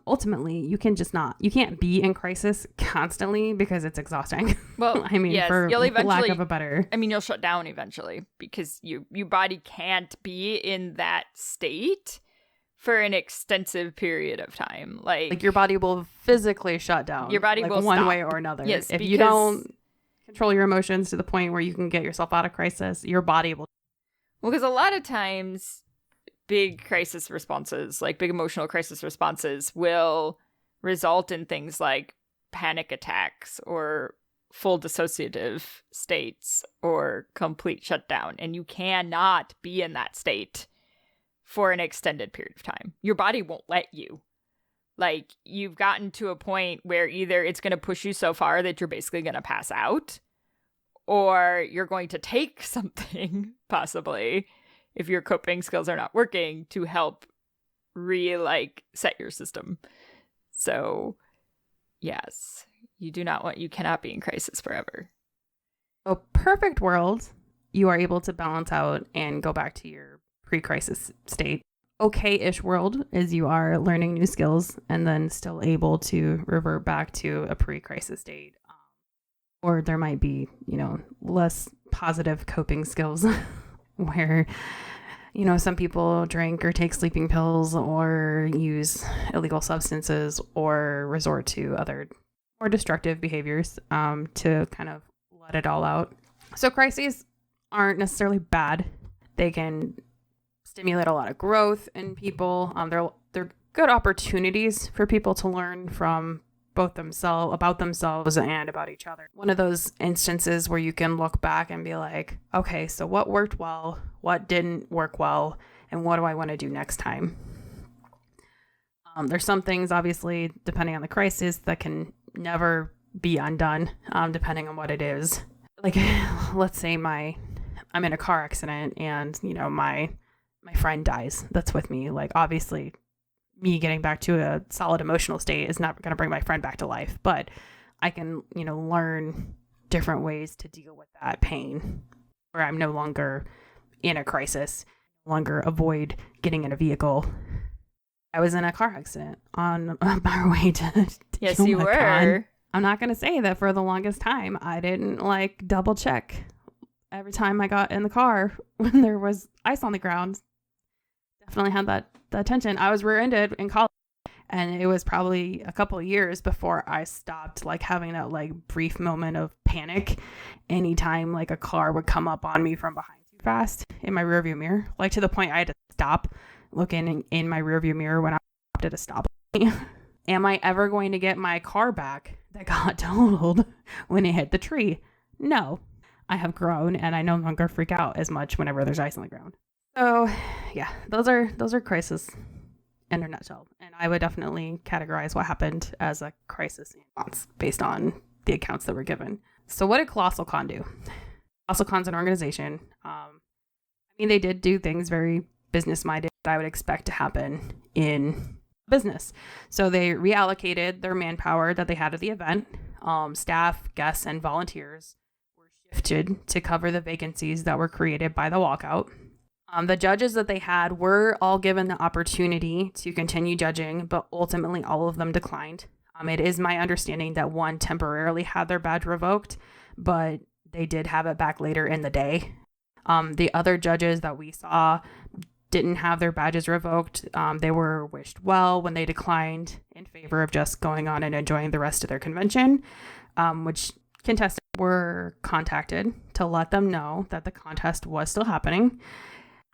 Ultimately, you can't be in crisis constantly because it's exhausting. Well, I mean, yes, for lack of a better. I mean, you'll shut down eventually because your body can't be in that state for an extensive period of time. Like your body will physically shut down. Your body will one stop. way or another. Yes, if you don't control your emotions to the point where you can get yourself out of crisis, your body will. Well, because a lot of times big crisis responses, like big emotional crisis responses, will result in things like panic attacks or full dissociative states or complete shutdown. And you cannot be in that state for an extended period of time. Your body won't let you. Like, you've gotten to a point where either it's going to push you so far that you're basically going to pass out, or you're going to take something, possibly, if your coping skills are not working, to help set your system. So, yes, you cannot be in crisis forever. A perfect world, you are able to balance out and go back to your pre-crisis state. Okay-ish world is you are learning new skills and then still able to revert back to a pre-crisis state. Or there might be, less positive coping skills where, some people drink or take sleeping pills or use illegal substances or resort to other more destructive behaviors to kind of let it all out. So crises aren't necessarily bad. They can stimulate a lot of growth in people. They're good opportunities for people to learn from about themselves and about each other. One of those instances where you can look back and be like, okay, so what worked well, what didn't work well, and what do I want to do next time? There's some things, obviously, depending on the crisis, that can never be undone, depending on what it is. Like, let's say I'm in a car accident and, my friend dies that's with me. Like, obviously, me getting back to a solid emotional state is not going to bring my friend back to life, but I can, learn different ways to deal with that pain where I'm no longer in a crisis, no longer avoid getting in a vehicle. I was in a car accident on my way to yes, you were. I'm not going to say that for the longest time I didn't double check every time I got in the car when there was ice on the ground. Definitely had that tension. I was rear-ended in college, and it was probably a couple of years before I stopped having that brief moment of panic anytime a car would come up on me from behind too fast in my rearview mirror, to the point I had to stop looking in my rearview mirror when I stopped at a stoplight. Am I ever going to get my car back that got totaled when it hit the tree? No. I have grown, and I no longer freak out as much whenever there's ice on the ground. So, yeah, those are crises in a nutshell. And I would definitely categorize what happened as a crisis response based on the accounts that were given. So what did Colossalcon do? Colossalcon's an organization. They did do things very business-minded that I would expect to happen in business. So they reallocated their manpower that they had at the event. Staff, guests, and volunteers were shifted to cover the vacancies that were created by the walkout. The judges that they had were all given the opportunity to continue judging, but ultimately all of them declined. It is my understanding that one temporarily had their badge revoked, but they did have it back later in the day. The other judges that we saw didn't have their badges revoked. They were wished well when they declined in favor of just going on and enjoying the rest of their convention, which contestants were contacted to let them know that the contest was still happening.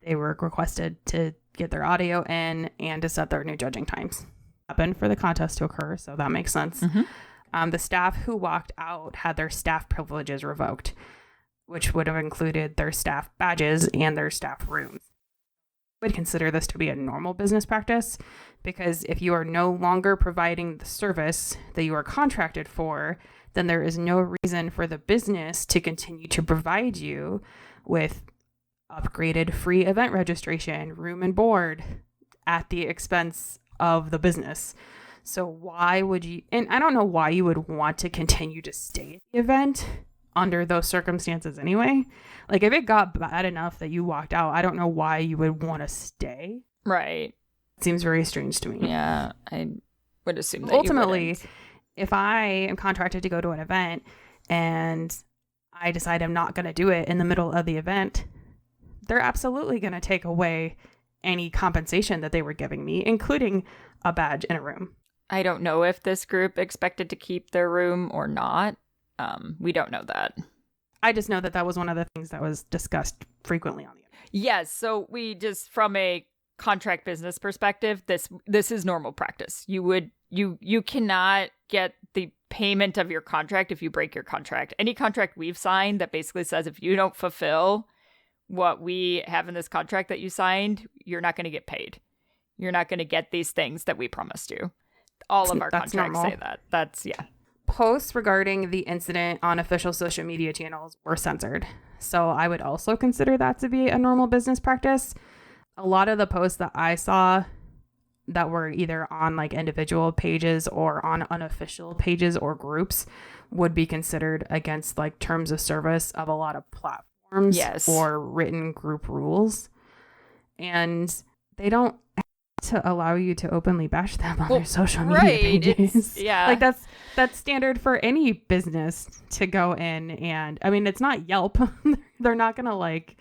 They were requested to get their audio in, and to set their new judging times. Happened for the contest to occur, so that makes sense. The staff who walked out had their staff privileges revoked, which would have included their staff badges and their staff rooms. I would consider this to be a normal business practice, because if you are no longer providing the service that you are contracted for, then there is no reason for the business to continue to provide you with upgraded free event registration, room and board at the expense of the business. So why would you, and I don't know why you would want to continue to stay at the event under those circumstances anyway. Like, if it got bad enough that you walked out, I don't know why you would want to stay. Right. It seems very strange to me. Yeah, I would assume that ultimately, if I am contracted to go to an event and I decide I'm not going to do it in the middle of the event, they're absolutely going to take away any compensation that they were giving me, including a badge and a room. I don't know if this group expected to keep their room or not. We don't know that. I just know that was one of the things that was discussed frequently on the event. Yes, so we just, from a contract business perspective, this is normal practice. You cannot get the payment of your contract if you break your contract. Any contract we've signed that basically says if you don't fulfill what we have in this contract that you signed, you're not going to get paid. You're not going to get these things that we promised you. All of our contracts normal. Say that. That's, yeah. Posts regarding the incident on official social media channels were censored. So I would also consider that to be a normal business practice. A lot of the posts that I saw that were either on like individual pages or on unofficial pages or groups would be considered against like terms of service of a lot of platforms. Yes. Or written group rules. And they don't to allow you to openly bash them on their social media pages. Yeah. Like that's standard for any business to go in, and I mean, it's not Yelp. They're not going to like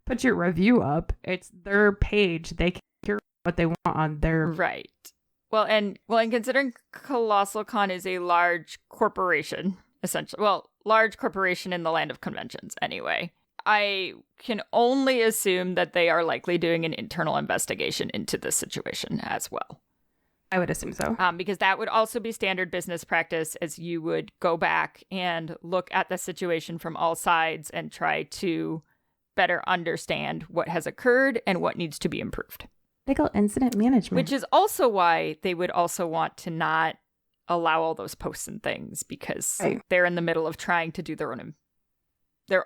put your review up. It's their page. They can hear what they want on their right. Well, and considering Colossalcon is a large corporation, essentially, large corporation in the land of conventions anyway, I can only assume that they are likely doing an internal investigation into this situation as well. I would assume so. Because that would also be standard business practice, as you would go back and look at the situation from all sides and try to better understand what has occurred and what needs to be improved. Critical incident management. Which is also why they would also want to not allow all those posts and things, because they're in the middle of trying to do their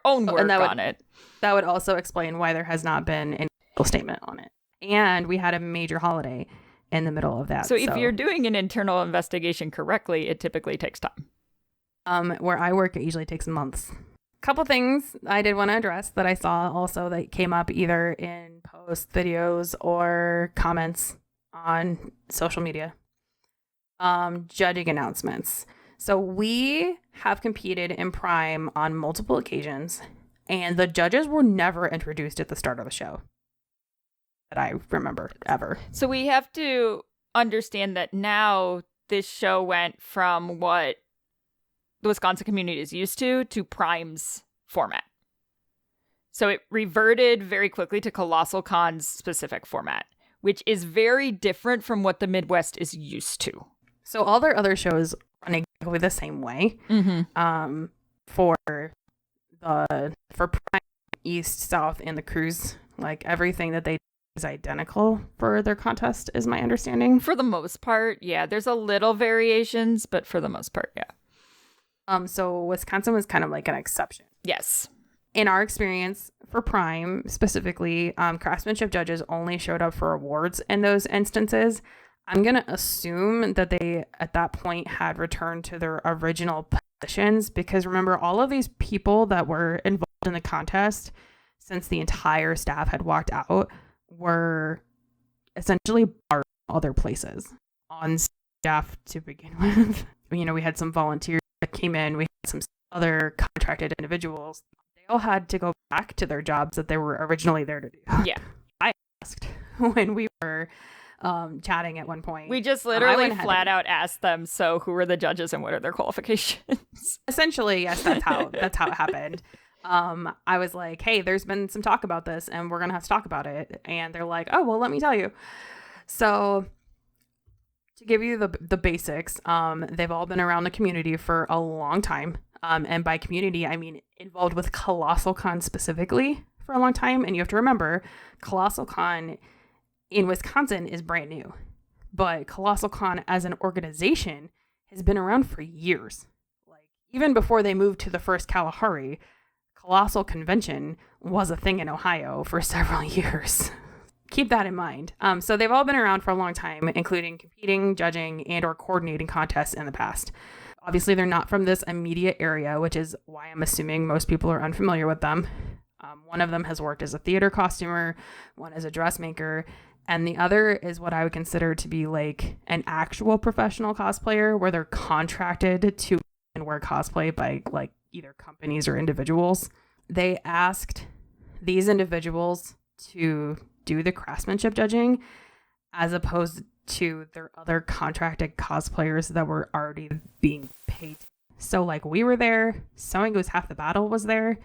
own work on it. That would also explain why there has not been an official statement on it. And we had a major holiday in the middle of that. So if you're doing an internal investigation correctly, it typically takes time. Where I work, it usually takes months. A couple things I did want to address that I saw also that came up either in posts, videos, or comments on social media. Judging announcements. So we have competed in Prime on multiple occasions, and the judges were never introduced at the start of the show that I remember ever. So we have to understand that now this show went from what the Wisconsin community is used to Prime's format. So it reverted very quickly to Colossalcon's specific format, which is very different from what the Midwest is used to. So all their other shows run exactly the same way. For Prime, East, South, and the cruise, like everything that they do is identical for their contest, is my understanding. For the most part, yeah. There's a little variations, but for the most part, yeah. So Wisconsin was kind of like an exception. Yes. In our experience for Prime specifically, craftsmanship judges only showed up for awards in those instances. I'm going to assume that they, at that point, had returned to their original positions, because remember, all of these people that were involved in the contest, since the entire staff had walked out, were essentially barred from other places on staff to begin with. You know, we had some volunteers that came in, we had some other contracted individuals. They all had to go back to their jobs that they were originally there to do. Yeah. I asked when we were chatting at one point. We just literally flat out asked them, so who are the judges and what are their qualifications? Essentially, yes, that's how it happened. I was like, hey, there's been some talk about this and we're going to have to talk about it. And they're like, oh, well, let me tell you. So to give you the basics, they've all been around the community for a long time. And by community, I mean involved with Colossalcon specifically for a long time. And you have to remember, Colossalcon in Wisconsin is brand new. But Colossalcon as an organization has been around for years. Like even before they moved to the first Kalahari, Colossal Convention was a thing in Ohio for several years. Keep that in mind. So they've all been around for a long time, including competing, judging, and or coordinating contests in the past. Obviously, they're not from this immediate area, which is why I'm assuming most people are unfamiliar with them. One of them has worked as a theater costumer, one as a dressmaker, and the other is what I would consider to be like an actual professional cosplayer where they're contracted to and wear cosplay by like either companies or individuals. They asked these individuals to do the craftsmanship judging as opposed to their other contracted cosplayers that were already being paid. So like we were there, Sewing Goes Half the Battle was there,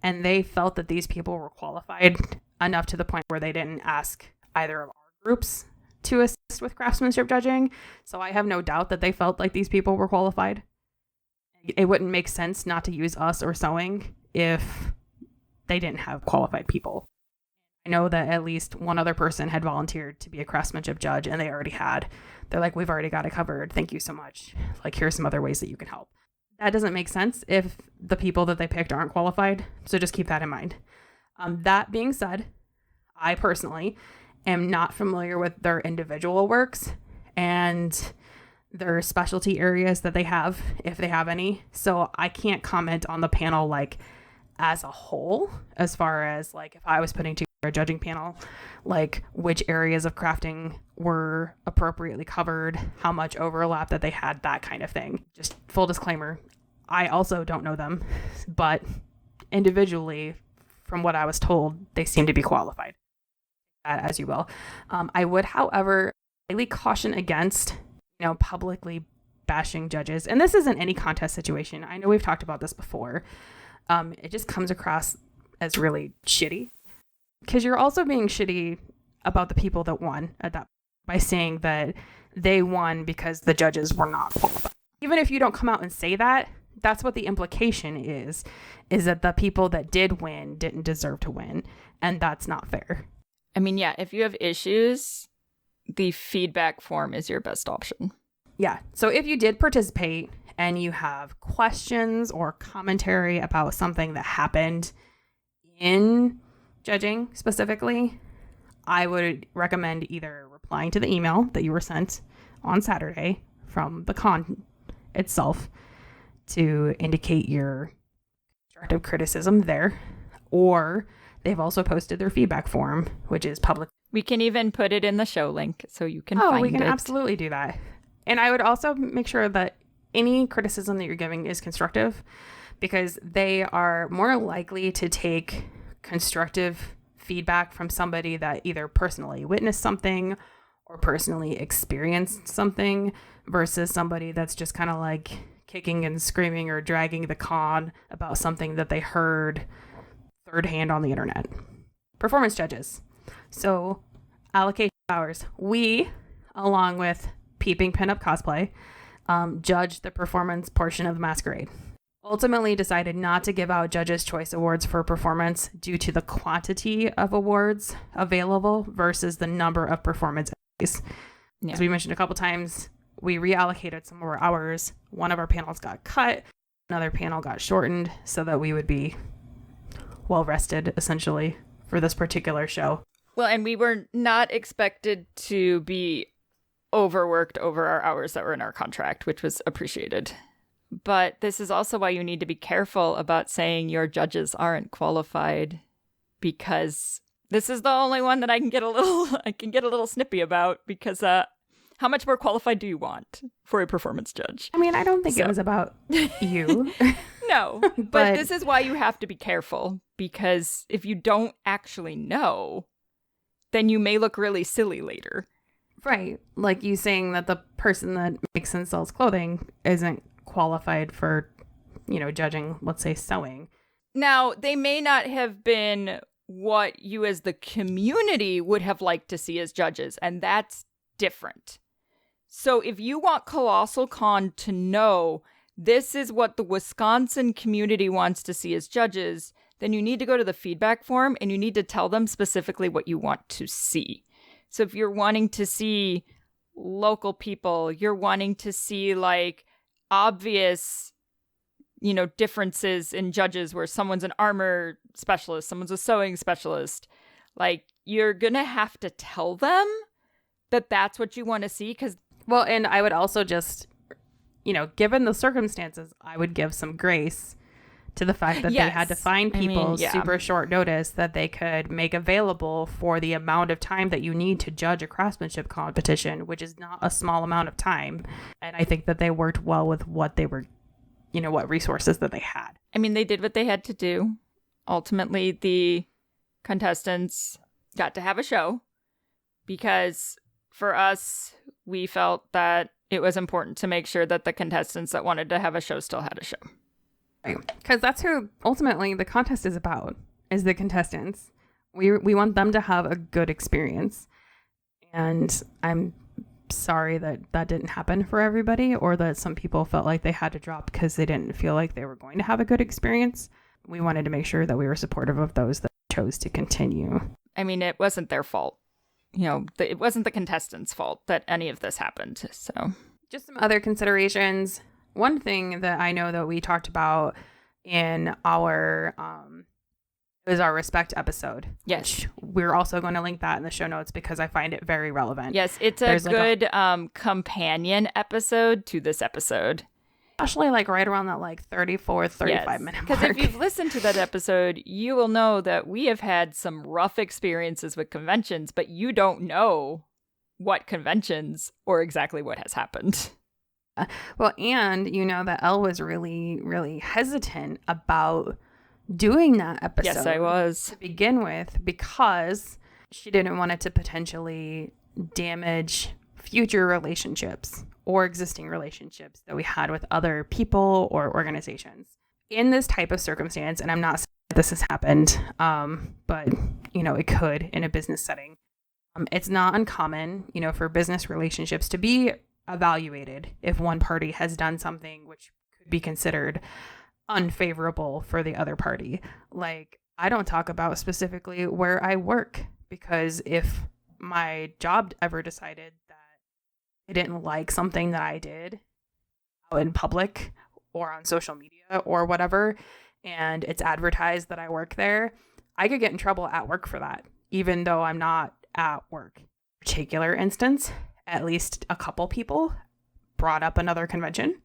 and they felt that these people were qualified enough to the point where they didn't ask either of our groups to assist with craftsmanship judging. So I have no doubt that they felt like these people were qualified. It wouldn't make sense not to use us or Sewing if they didn't have qualified people. I know that at least one other person had volunteered to be a craftsmanship judge and they already had. They're like, we've already got it covered. Thank you so much. Like, here's some other ways that you can help. That doesn't make sense if the people that they picked aren't qualified. So just keep that in mind. That being said, I personally am not familiar with their individual works and their specialty areas that they have, if they have any. So I can't comment on the panel like as a whole, as far as like if I was putting together a judging panel, like which areas of crafting were appropriately covered, how much overlap that they had, that kind of thing. Just full disclaimer, I also don't know them, but individually, from what I was told, they seem to be qualified, as you will. I would, however, highly caution against, publicly bashing judges. And this isn't any contest situation. I know we've talked about this before. It just comes across as really shitty because you're also being shitty about the people that won at that by saying that they won because the judges were not qualified. Even if you don't come out and say that, that's what the implication is that the people that did win didn't deserve to win. And that's not fair. I mean, yeah, if you have issues, the feedback form is your best option. Yeah. So if you did participate and you have questions or commentary about something that happened in judging specifically, I would recommend either replying to the email that you were sent on Saturday from the con itself to indicate your constructive criticism there, or they've also posted their feedback form, which is public. We can even put it in the show link so you can find it. Oh, we can absolutely do that. And I would also make sure that any criticism that you're giving is constructive, because they are more likely to take constructive feedback from somebody that either personally witnessed something or personally experienced something versus somebody that's just kind of like kicking and screaming or dragging the con about something that they heard third hand on the internet. Performance judges. So allocation hours. We, along with Peeping Pinup Cosplay, judged the performance portion of the masquerade. Ultimately decided not to give out Judges' Choice Awards for performance due to the quantity of awards available versus the number of performance days. Yeah. As we mentioned a couple times, we reallocated some more hours. One of our panels got cut. Another panel got shortened so that we would be well rested, essentially, for this particular show. Well, and we were not expected to be overworked over our hours that were in our contract, which was appreciated. But this is also why you need to be careful about saying your judges aren't qualified, because this is the only one that I can get a little snippy about, because how much more qualified do you want for a performance judge? I mean, I don't think it was about you. No, but this is why you have to be careful, because if you don't actually know, then you may look really silly later. Right. Like you saying that the person that makes and sells clothing isn't qualified for, judging, let's say, sewing. Now, they may not have been what you as the community would have liked to see as judges, and that's different. So if you want Colossalcon to know this is what the Wisconsin community wants to see as judges, then you need to go to the feedback form and you need to tell them specifically what you want to see. So if you're wanting to see local people, you're wanting to see like obvious, differences in judges where someone's an armor specialist, someone's a sewing specialist, like you're going to have to tell them that that's what you want to see. Well, and I would also just, given the circumstances, I would give some grace to the fact that they had to find people super short notice that they could make available for the amount of time that you need to judge a craftsmanship competition, which is not a small amount of time. And I think that they worked well with what they were, what resources that they had. I mean, they did what they had to do. Ultimately, the contestants got to have a show because for us, we felt that it was important to make sure that the contestants that wanted to have a show still had a show. Right. Because that's who ultimately the contest is about, is the contestants. We want them to have a good experience. And I'm sorry that didn't happen for everybody, or that some people felt like they had to drop because they didn't feel like they were going to have a good experience. We wanted to make sure that we were supportive of those that chose to continue. I mean, it wasn't their fault. It wasn't the contestants' fault that any of this happened. So just some other considerations. One thing that I know that we talked about in our it was our respect episode. Yes. We're also going to link that in the show notes because I find it very relevant. Yes, it's a good companion episode to this episode. Especially right around that 34, 35 minute mark. Because if you've listened to that episode, you will know that we have had some rough experiences with conventions, but you don't know what conventions or exactly what has happened. Well, and that Elle was really, really hesitant about doing that episode. Yes, I was. To begin with, because she didn't want it to potentially damage future relationships or existing relationships that we had with other people or organizations. In this type of circumstance, and I'm not saying this has happened, but, it could in a business setting. It's not uncommon, for business relationships to be evaluated if one party has done something which could be considered unfavorable for the other party. I don't talk about specifically where I work, because if my job ever decided that I didn't like something that I did out in public or on social media or whatever, and it's advertised that I work there, I could get in trouble at work for that, even though I'm not at work. Particular instance, at least a couple people brought up another convention.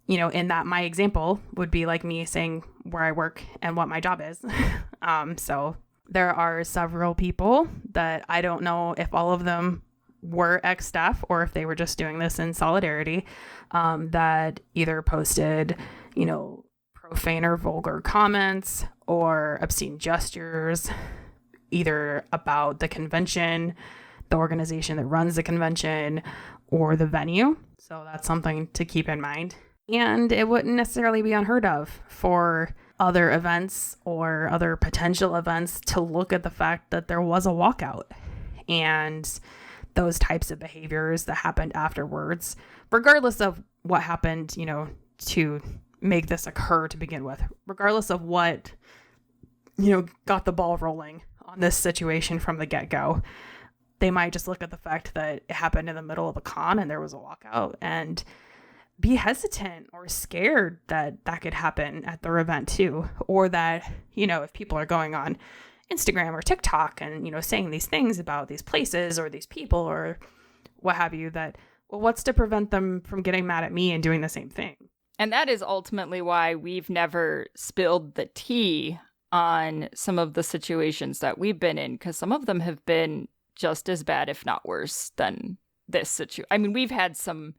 In that my example would be like me saying where I work and what my job is. So there are several people that I don't know if all of them were ex-staff or if they were just doing this in solidarity, that either posted, profane or vulgar comments or obscene gestures, either about the convention, the organization that runs the convention, or the venue. So that's something to keep in mind. And it wouldn't necessarily be unheard of for other events or other potential events to look at the fact that there was a walkout and those types of behaviors that happened afterwards, regardless of what happened, to make this occur to begin with, regardless of what, got the ball rolling on this situation from the get-go. They might just look at the fact that it happened in the middle of a con and there was a walkout and be hesitant or scared that that could happen at their event too. Or that, if people are going on Instagram or TikTok and, saying these things about these places or these people or what have you, that, well, what's to prevent them from getting mad at me and doing the same thing? And that is ultimately why we've never spilled the tea on some of the situations that we've been in, because some of them have been just as bad, if not worse, than this situation. I mean, we've had some,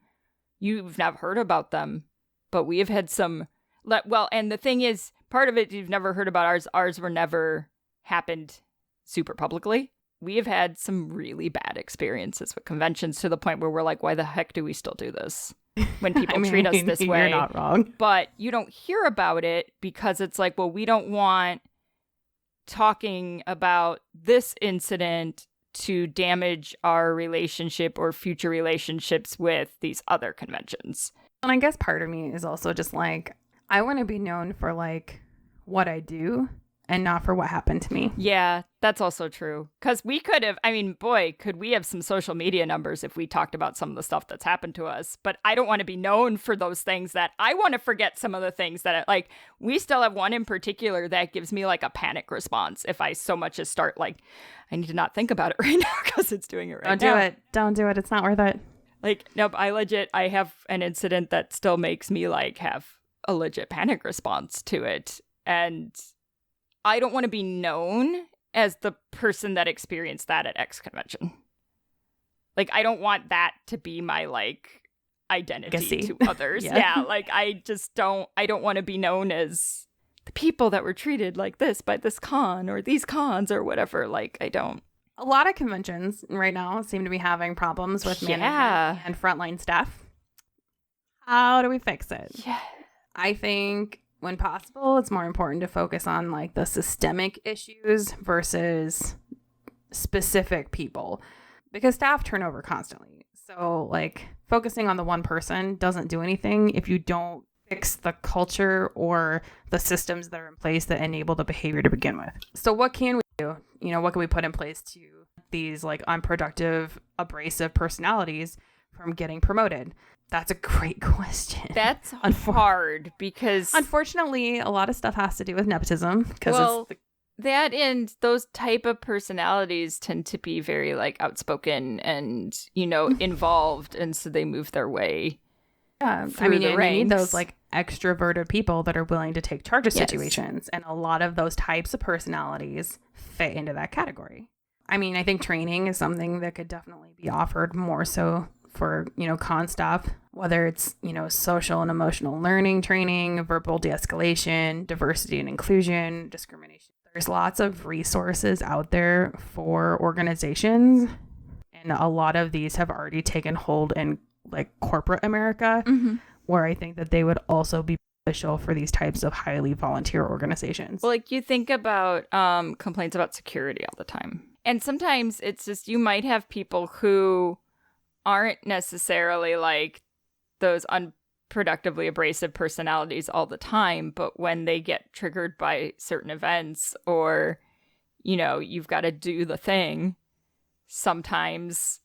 you've never heard about them, but we have had some, and the thing is, part of it you've never heard about. Ours were never happened super publicly. we have had some really bad experiences with conventions to the point where we're like, why the heck do we still do this when people treat us this way? You're not wrong. But you don't hear about it because it's like, well, we don't want talking about this incident to damage our relationship or future relationships with these other conventions. And I guess part of me is also just like, I want to be known for like what I do and not for what happened to me. Yeah, that's also true. Because we could have, I mean, boy, could we have some social media numbers if we talked about some of the stuff that's happened to us. But I don't want to be known for those things that I want to forget some of the things that, like, we still have one in particular that gives me like a panic response if I so much as start like, I need to not think about it right now because it's doing it right now. Don't do it. It's not worth it. Like, nope, I have an incident that still makes me like have a legit panic response to it. And I don't want to be known as the person that experienced that at X convention. Like, I don't want that to be my, like, identity to others. Yeah, like, I don't want to be known as the people that were treated like this by this con or these cons or whatever. Like, I don't. A lot of conventions right now seem to be having problems with management and frontline staff. How do we fix it? Yeah. I think when possible, it's more important to focus on like the systemic issues versus specific people because staff turnover constantly. So like focusing on the one person doesn't do anything if you don't fix the culture or the systems that are in place that enable the behavior to begin with. So what can we do? You know, what can we put in place to these like unproductive, abrasive personalities from getting promoted? That's a great question. That's hard because unfortunately, a lot of stuff has to do with nepotism. That and those type of personalities tend to be very like outspoken and, you know, involved. And so they move their way. Yeah. I mean, you need those like extroverted people that are willing to take charge of situations. And a lot of those types of personalities fit into that category. I mean, I think training is something that could definitely be offered more so for, you know, con staff, whether it's, you know, social and emotional learning training, verbal de-escalation, diversity and inclusion, discrimination. There's lots of resources out there for organizations. And a lot of these have already taken hold in like corporate America, where I think that they would also be beneficial for these types of highly volunteer organizations. Well, like you think about complaints about security all the time. And sometimes it's just you might have people who aren't necessarily like those unproductively abrasive personalities all the time, but when they get triggered by certain events or, you know, you've got to do the thing, sometimes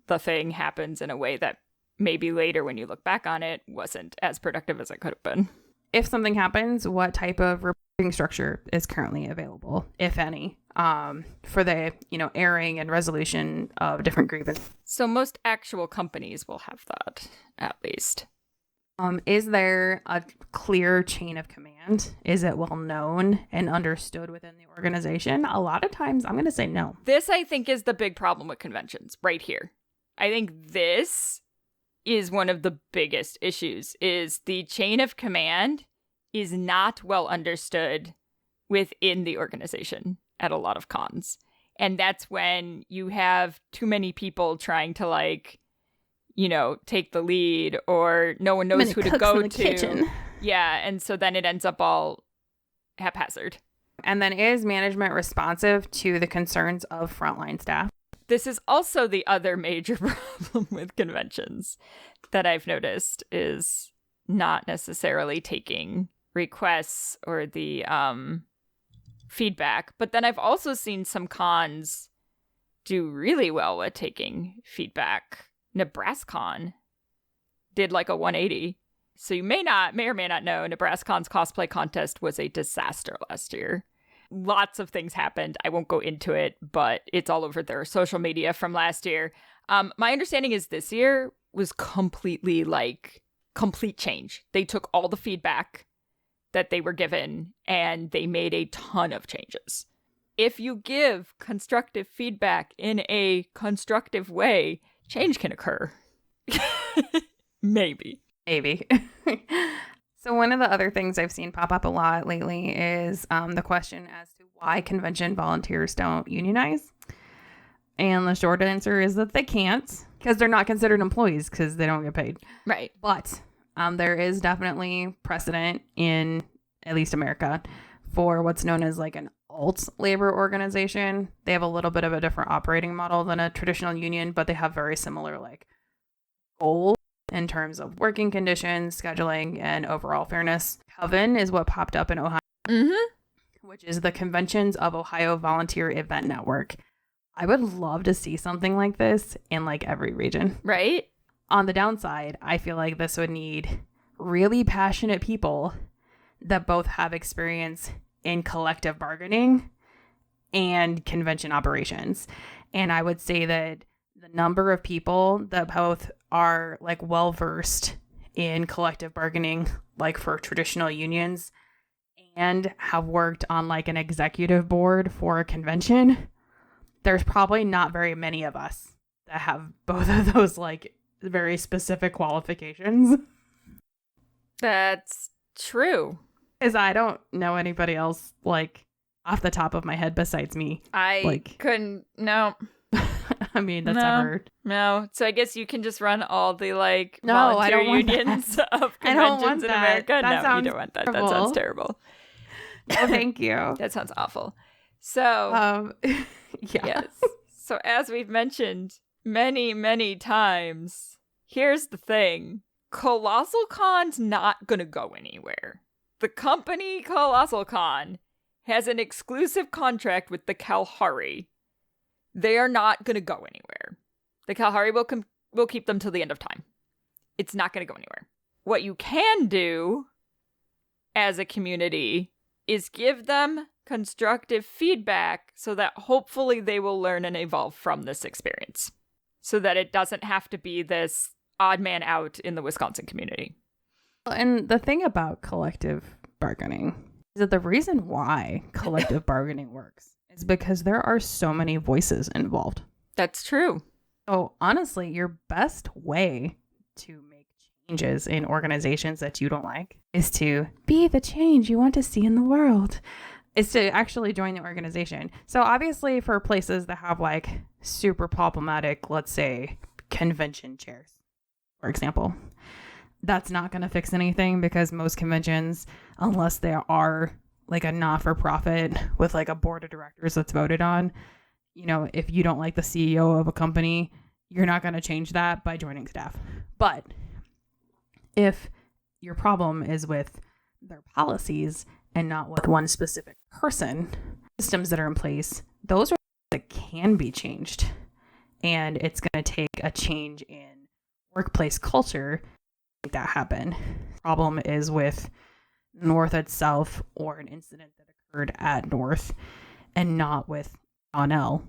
the thing happens in a way that maybe later when you look back on it wasn't as productive as it could have been. If something happens, what type of reporting structure is currently available, if any, for the, you know, airing and resolution of different grievances? So most actual companies will have that, at least. Is there a clear chain of command? Is it well known and understood within the organization? A lot of times, I'm going to say no. This, I think, is the big problem with conventions right here. I think this is one of the biggest issues, is the chain of command is not well understood within the organization at a lot of cons. And that's when you have too many people trying to, like, you know, take the lead, or no one knows who to go to. Kitchen. Yeah, and so then it ends up all haphazard. And then is management responsive to the concerns of frontline staff? This is also the other major problem with conventions that I've noticed, is not necessarily taking requests or the feedback. But then I've also seen some cons do really well with taking feedback. NebraskaCon did like a 180. So you may or may not know, NebraskaCon's cosplay contest was a disaster last year. Lots of things happened. I won't go into it, but it's all over their social media from last year. My understanding is this year was completely like complete change. They took all the feedback that they were given and they made a ton of changes. If you give constructive feedback in a constructive way, change can occur. Maybe. So one of the other things I've seen pop up a lot lately is the question as to why convention volunteers don't unionize. And the short answer is that they can't because they're not considered employees because they don't get paid. Right. But there is definitely precedent in at least America for what's known as like an alt labor organization. They have a little bit of a different operating model than a traditional union, but they have very similar like goals in terms of working conditions, scheduling, and overall fairness. Coven is what popped up in Ohio, which is the Conventions of Ohio Volunteer Event Network. I would love to see something like this in like every region. Right. On the downside, I feel like this would need really passionate people that both have experience in collective bargaining and convention operations. And I would say that the number of people that both are like well versed in collective bargaining, like for traditional unions, and have worked on like an executive board for a convention, there's probably not very many of us that have both of those like very specific qualifications. That's true. Because I don't know anybody else like off the top of my head besides me. I couldn't. No. I mean, that's ever. No. So I guess you can just run all the like No, volunteer I don't want unions that. of I don't want conventions in that. America. That No, you sounds don't want that. That terrible. sounds terrible. Oh, thank you. That sounds awful. So, Yeah. yes. So as we've mentioned many, many times, here's the thing. Colossalcon's not going to go anywhere. The company Colossalcon has an exclusive contract with the Kalahari. They are not going to go anywhere. The Kalahari will keep them till the end of time. It's not going to go anywhere. What you can do as a community is give them constructive feedback so that hopefully they will learn and evolve from this experience. So that it doesn't have to be this odd man out in the Wisconsin community. And the thing about collective bargaining is that the reason why collective bargaining works is because there are so many voices involved. That's true. So honestly, your best way to make changes in organizations that you don't like is to be the change you want to see in the world, is to actually join the organization. So obviously for places that have like super problematic, let's say, convention chairs, for example, that's not going to fix anything because most conventions, unless they are like a not-for-profit with like a board of directors that's voted on, you know, if you don't like the CEO of a company, you're not going to change that by joining staff. But if your problem is with their policies and not with one specific person, systems that are in place, those are that can be changed. And it's going to take a change in workplace culture to make that happen. Problem is with North itself or an incident that occurred at North and not with Donnell,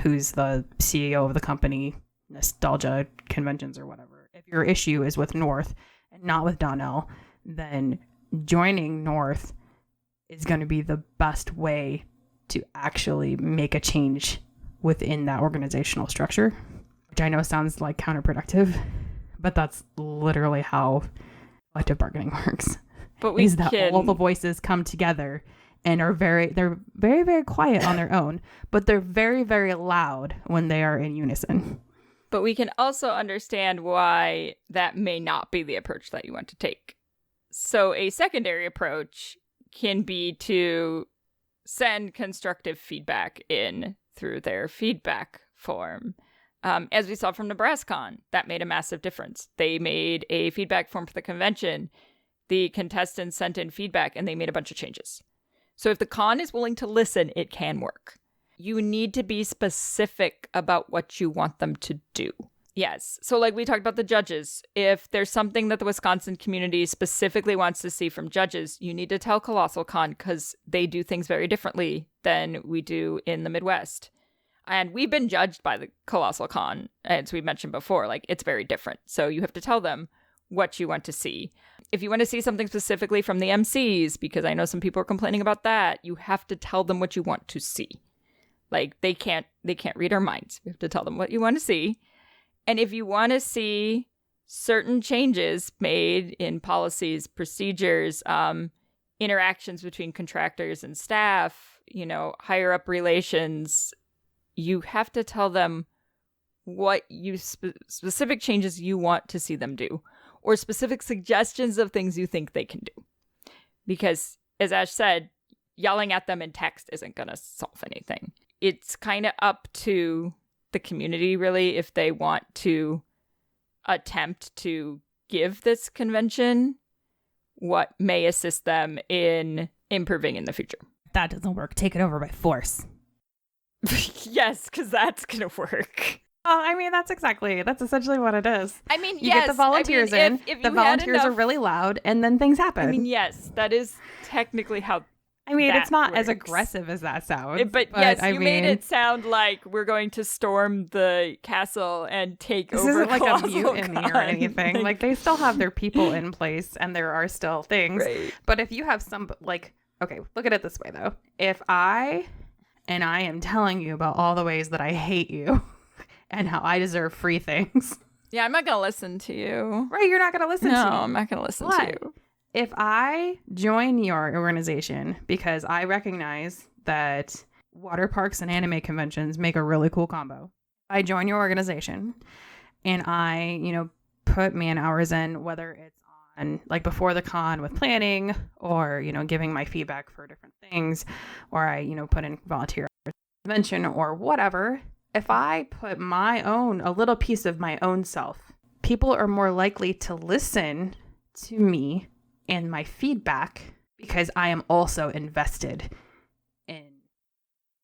who's the CEO of the company, Nostalgia Conventions or whatever. If your issue is with North and not with Donnell, then joining North is going to be the best way to actually make a change within that organizational structure, which I know sounds like counterproductive, but that's literally how collective bargaining works. But we is that all the voices come together and they're very, very quiet on their own, but they're very, very loud when they are in unison. But we can also understand why that may not be the approach that you want to take. So a secondary approach can be to send constructive feedback in through their feedback form. As we saw from NebraskaCon, that made a massive difference. They made a feedback form for the convention. The contestants sent in feedback and they made a bunch of changes. So if the con is willing to listen, it can work. You need to be specific about what you want them to do. Yes. So like we talked about the judges, if there's something that the Wisconsin community specifically wants to see from judges, you need to tell Colossalcon because they do things very differently than we do in the Midwest. And we've been judged by the Colossalcon, as we mentioned before, like it's very different. So you have to tell them what you want to see. If you want to see something specifically from the MCs, because I know some people are complaining about that, you have to tell them what you want to see. Like they can't read our minds. You have to tell them what you want to see. And if you want to see certain changes made in policies, procedures, interactions between contractors and staff, higher up relations, you have to tell them what you specific changes you want to see them do, or specific suggestions of things you think they can do. Because, as Ash said, yelling at them in text isn't going to solve anything. It's kind of up to the community, really, if they want to attempt to give this convention what may assist them in improving in the future. That doesn't work. Take it over by force. Yes, because that's going to work. Oh, I mean, that's essentially what it is. I mean, you get the volunteers in, if the volunteers are really loud, and then things happen. I mean, yes, that is technically how it's not works. as aggressive as that sounds. But yes, you made it sound like we're going to storm the castle and take over. This isn't like a mutiny or anything. Like, they still have their people in place, and there are still things. Right. But if you have some, like, okay, look at it this way, though. If I am telling you about all the ways that I hate you and how I deserve free things. Yeah, I'm not going to listen to you. Right, you're not going to listen to me. No, I'm not going to listen to you. If I join your organization because I recognize that water parks and anime conventions make a really cool combo, I join your organization and I, put man hours in, whether it's on like before the con with planning or, giving my feedback for different things, or I, put in volunteer hours at the convention or whatever. If I put a little piece of my own self, people are more likely to listen to me and my feedback because I am also invested in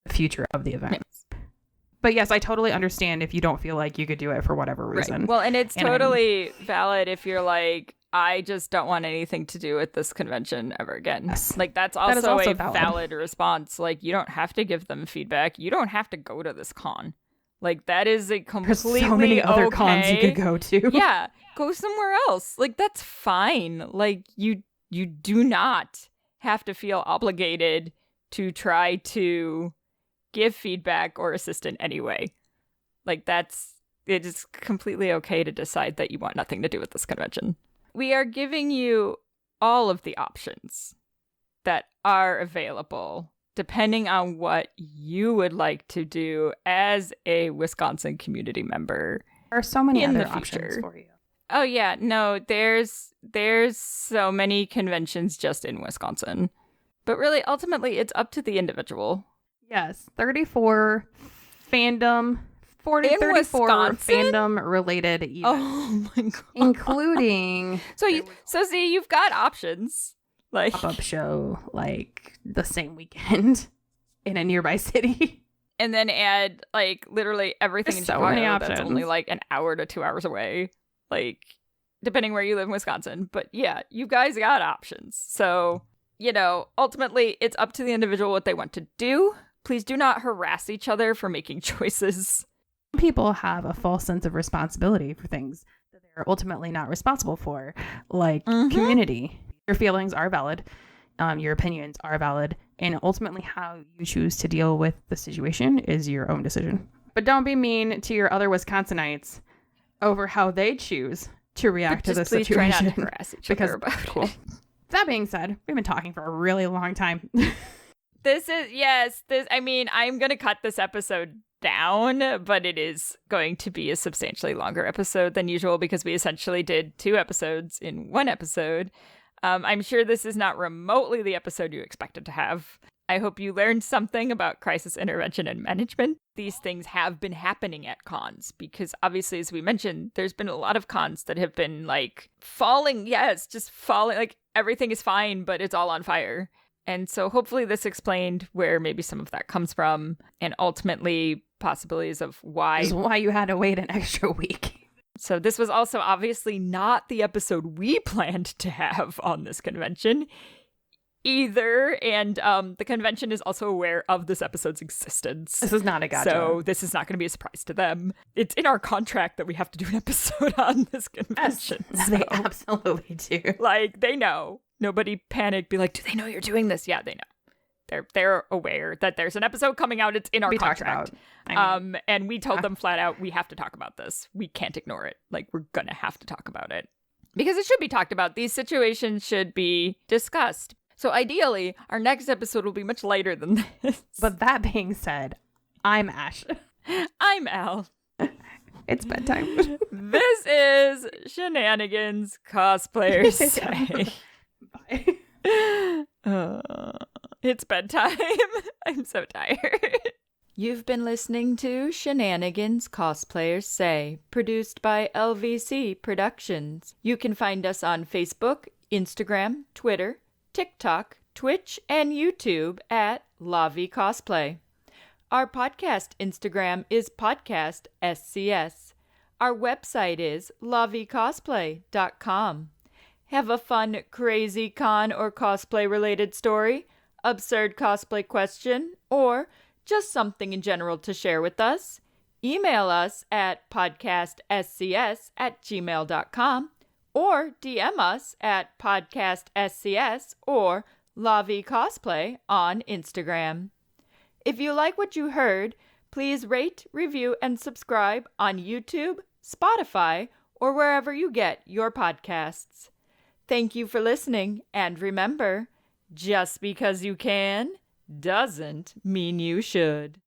the future of the event. Yes. But yes, I totally understand if you don't feel like you could do it for whatever reason. Right. Well, and it's totally valid if you're like, I just don't want anything to do with this convention ever again. Yes. Like, that's also a valid response. Like, you don't have to give them feedback. You don't have to go to this con. Like, that is a completely There's so many other cons you could go to. Yeah. Go somewhere else. Like, that's fine. Like, you do not have to feel obligated to try to give feedback or assist in any way. Like, it is completely okay to decide that you want nothing to do with this convention. We are giving you all of the options that are available depending on what you would like to do as a Wisconsin community member. There are so many other options for you. Oh yeah, no, there's so many conventions just in Wisconsin. But really, ultimately, it's up to the individual. Yes, 34 fandom, 34 fandom related events. Oh my god. Including So see, you've got options. Like pop-up show like the same weekend in a nearby city. And then add like literally everything in Chicago that's only like an hour to 2 hours away. Like, depending where you live in Wisconsin. But yeah, you guys got options. So, ultimately, it's up to the individual what they want to do. Please do not harass each other for making choices. People have a false sense of responsibility for things that they're ultimately not responsible for, like community. Your feelings are valid. Your opinions are valid. And ultimately, how you choose to deal with the situation is your own decision. But don't be mean to your other Wisconsinites over how they choose to react to the situation. Try not to harass each other about it. That being said, we've been talking for a really long time. I'm going to cut this episode down, but it is going to be a substantially longer episode than usual because we essentially did 2 episodes in 1 episode. I'm sure this is not remotely the episode you expected to have. I hope you learned something about crisis intervention and management. These things have been happening at cons because obviously, as we mentioned, there's been a lot of cons that have been like falling. Yes, just falling. Like everything is fine, but it's all on fire. And so hopefully this explained where maybe some of that comes from and ultimately possibilities of why. This is why you had to wait an extra week. So this was also obviously not the episode we planned to have on this convention either. And the convention is also aware of this epidode's existence. This is not a gotcha. So this is not going to be a surprise to them. It's in our contract that we have to do an episode on this convention. Yes, they absolutely do. Like, they know. Nobody panic, be like, do they know you're doing this? Yeah, they know. They're aware that there's an episode coming out. It's in our contract. And we told them flat out, we have to talk about this. We can't ignore it. Like, we're going to have to talk about it. Because it should be talked about. These situations should be discussed. So ideally, our next episode will be much lighter than this. But that being said, I'm Ash. I'm Al. It's bedtime. This is Shenanigans Cosplayers Say. Bye. It's bedtime. I'm so tired. You've been listening to Shenanigans Cosplayers Say, produced by LVC Productions. You can find us on Facebook, Instagram, Twitter, TikTok, Twitch, and YouTube at Lavi Cosplay. Our podcast Instagram is podcast SCS. Our website is lavicosplay.com. Have a fun, crazy con or cosplay related story, absurd cosplay question, or just something in general to share with us? Email us at podcastscs@gmail.com or DM us at podcastscs or Lavi Cosplay on Instagram. If you like what you heard, please rate, review, and subscribe on YouTube, Spotify, or wherever you get your podcasts. Thank you for listening, and remember, just because you can doesn't mean you should.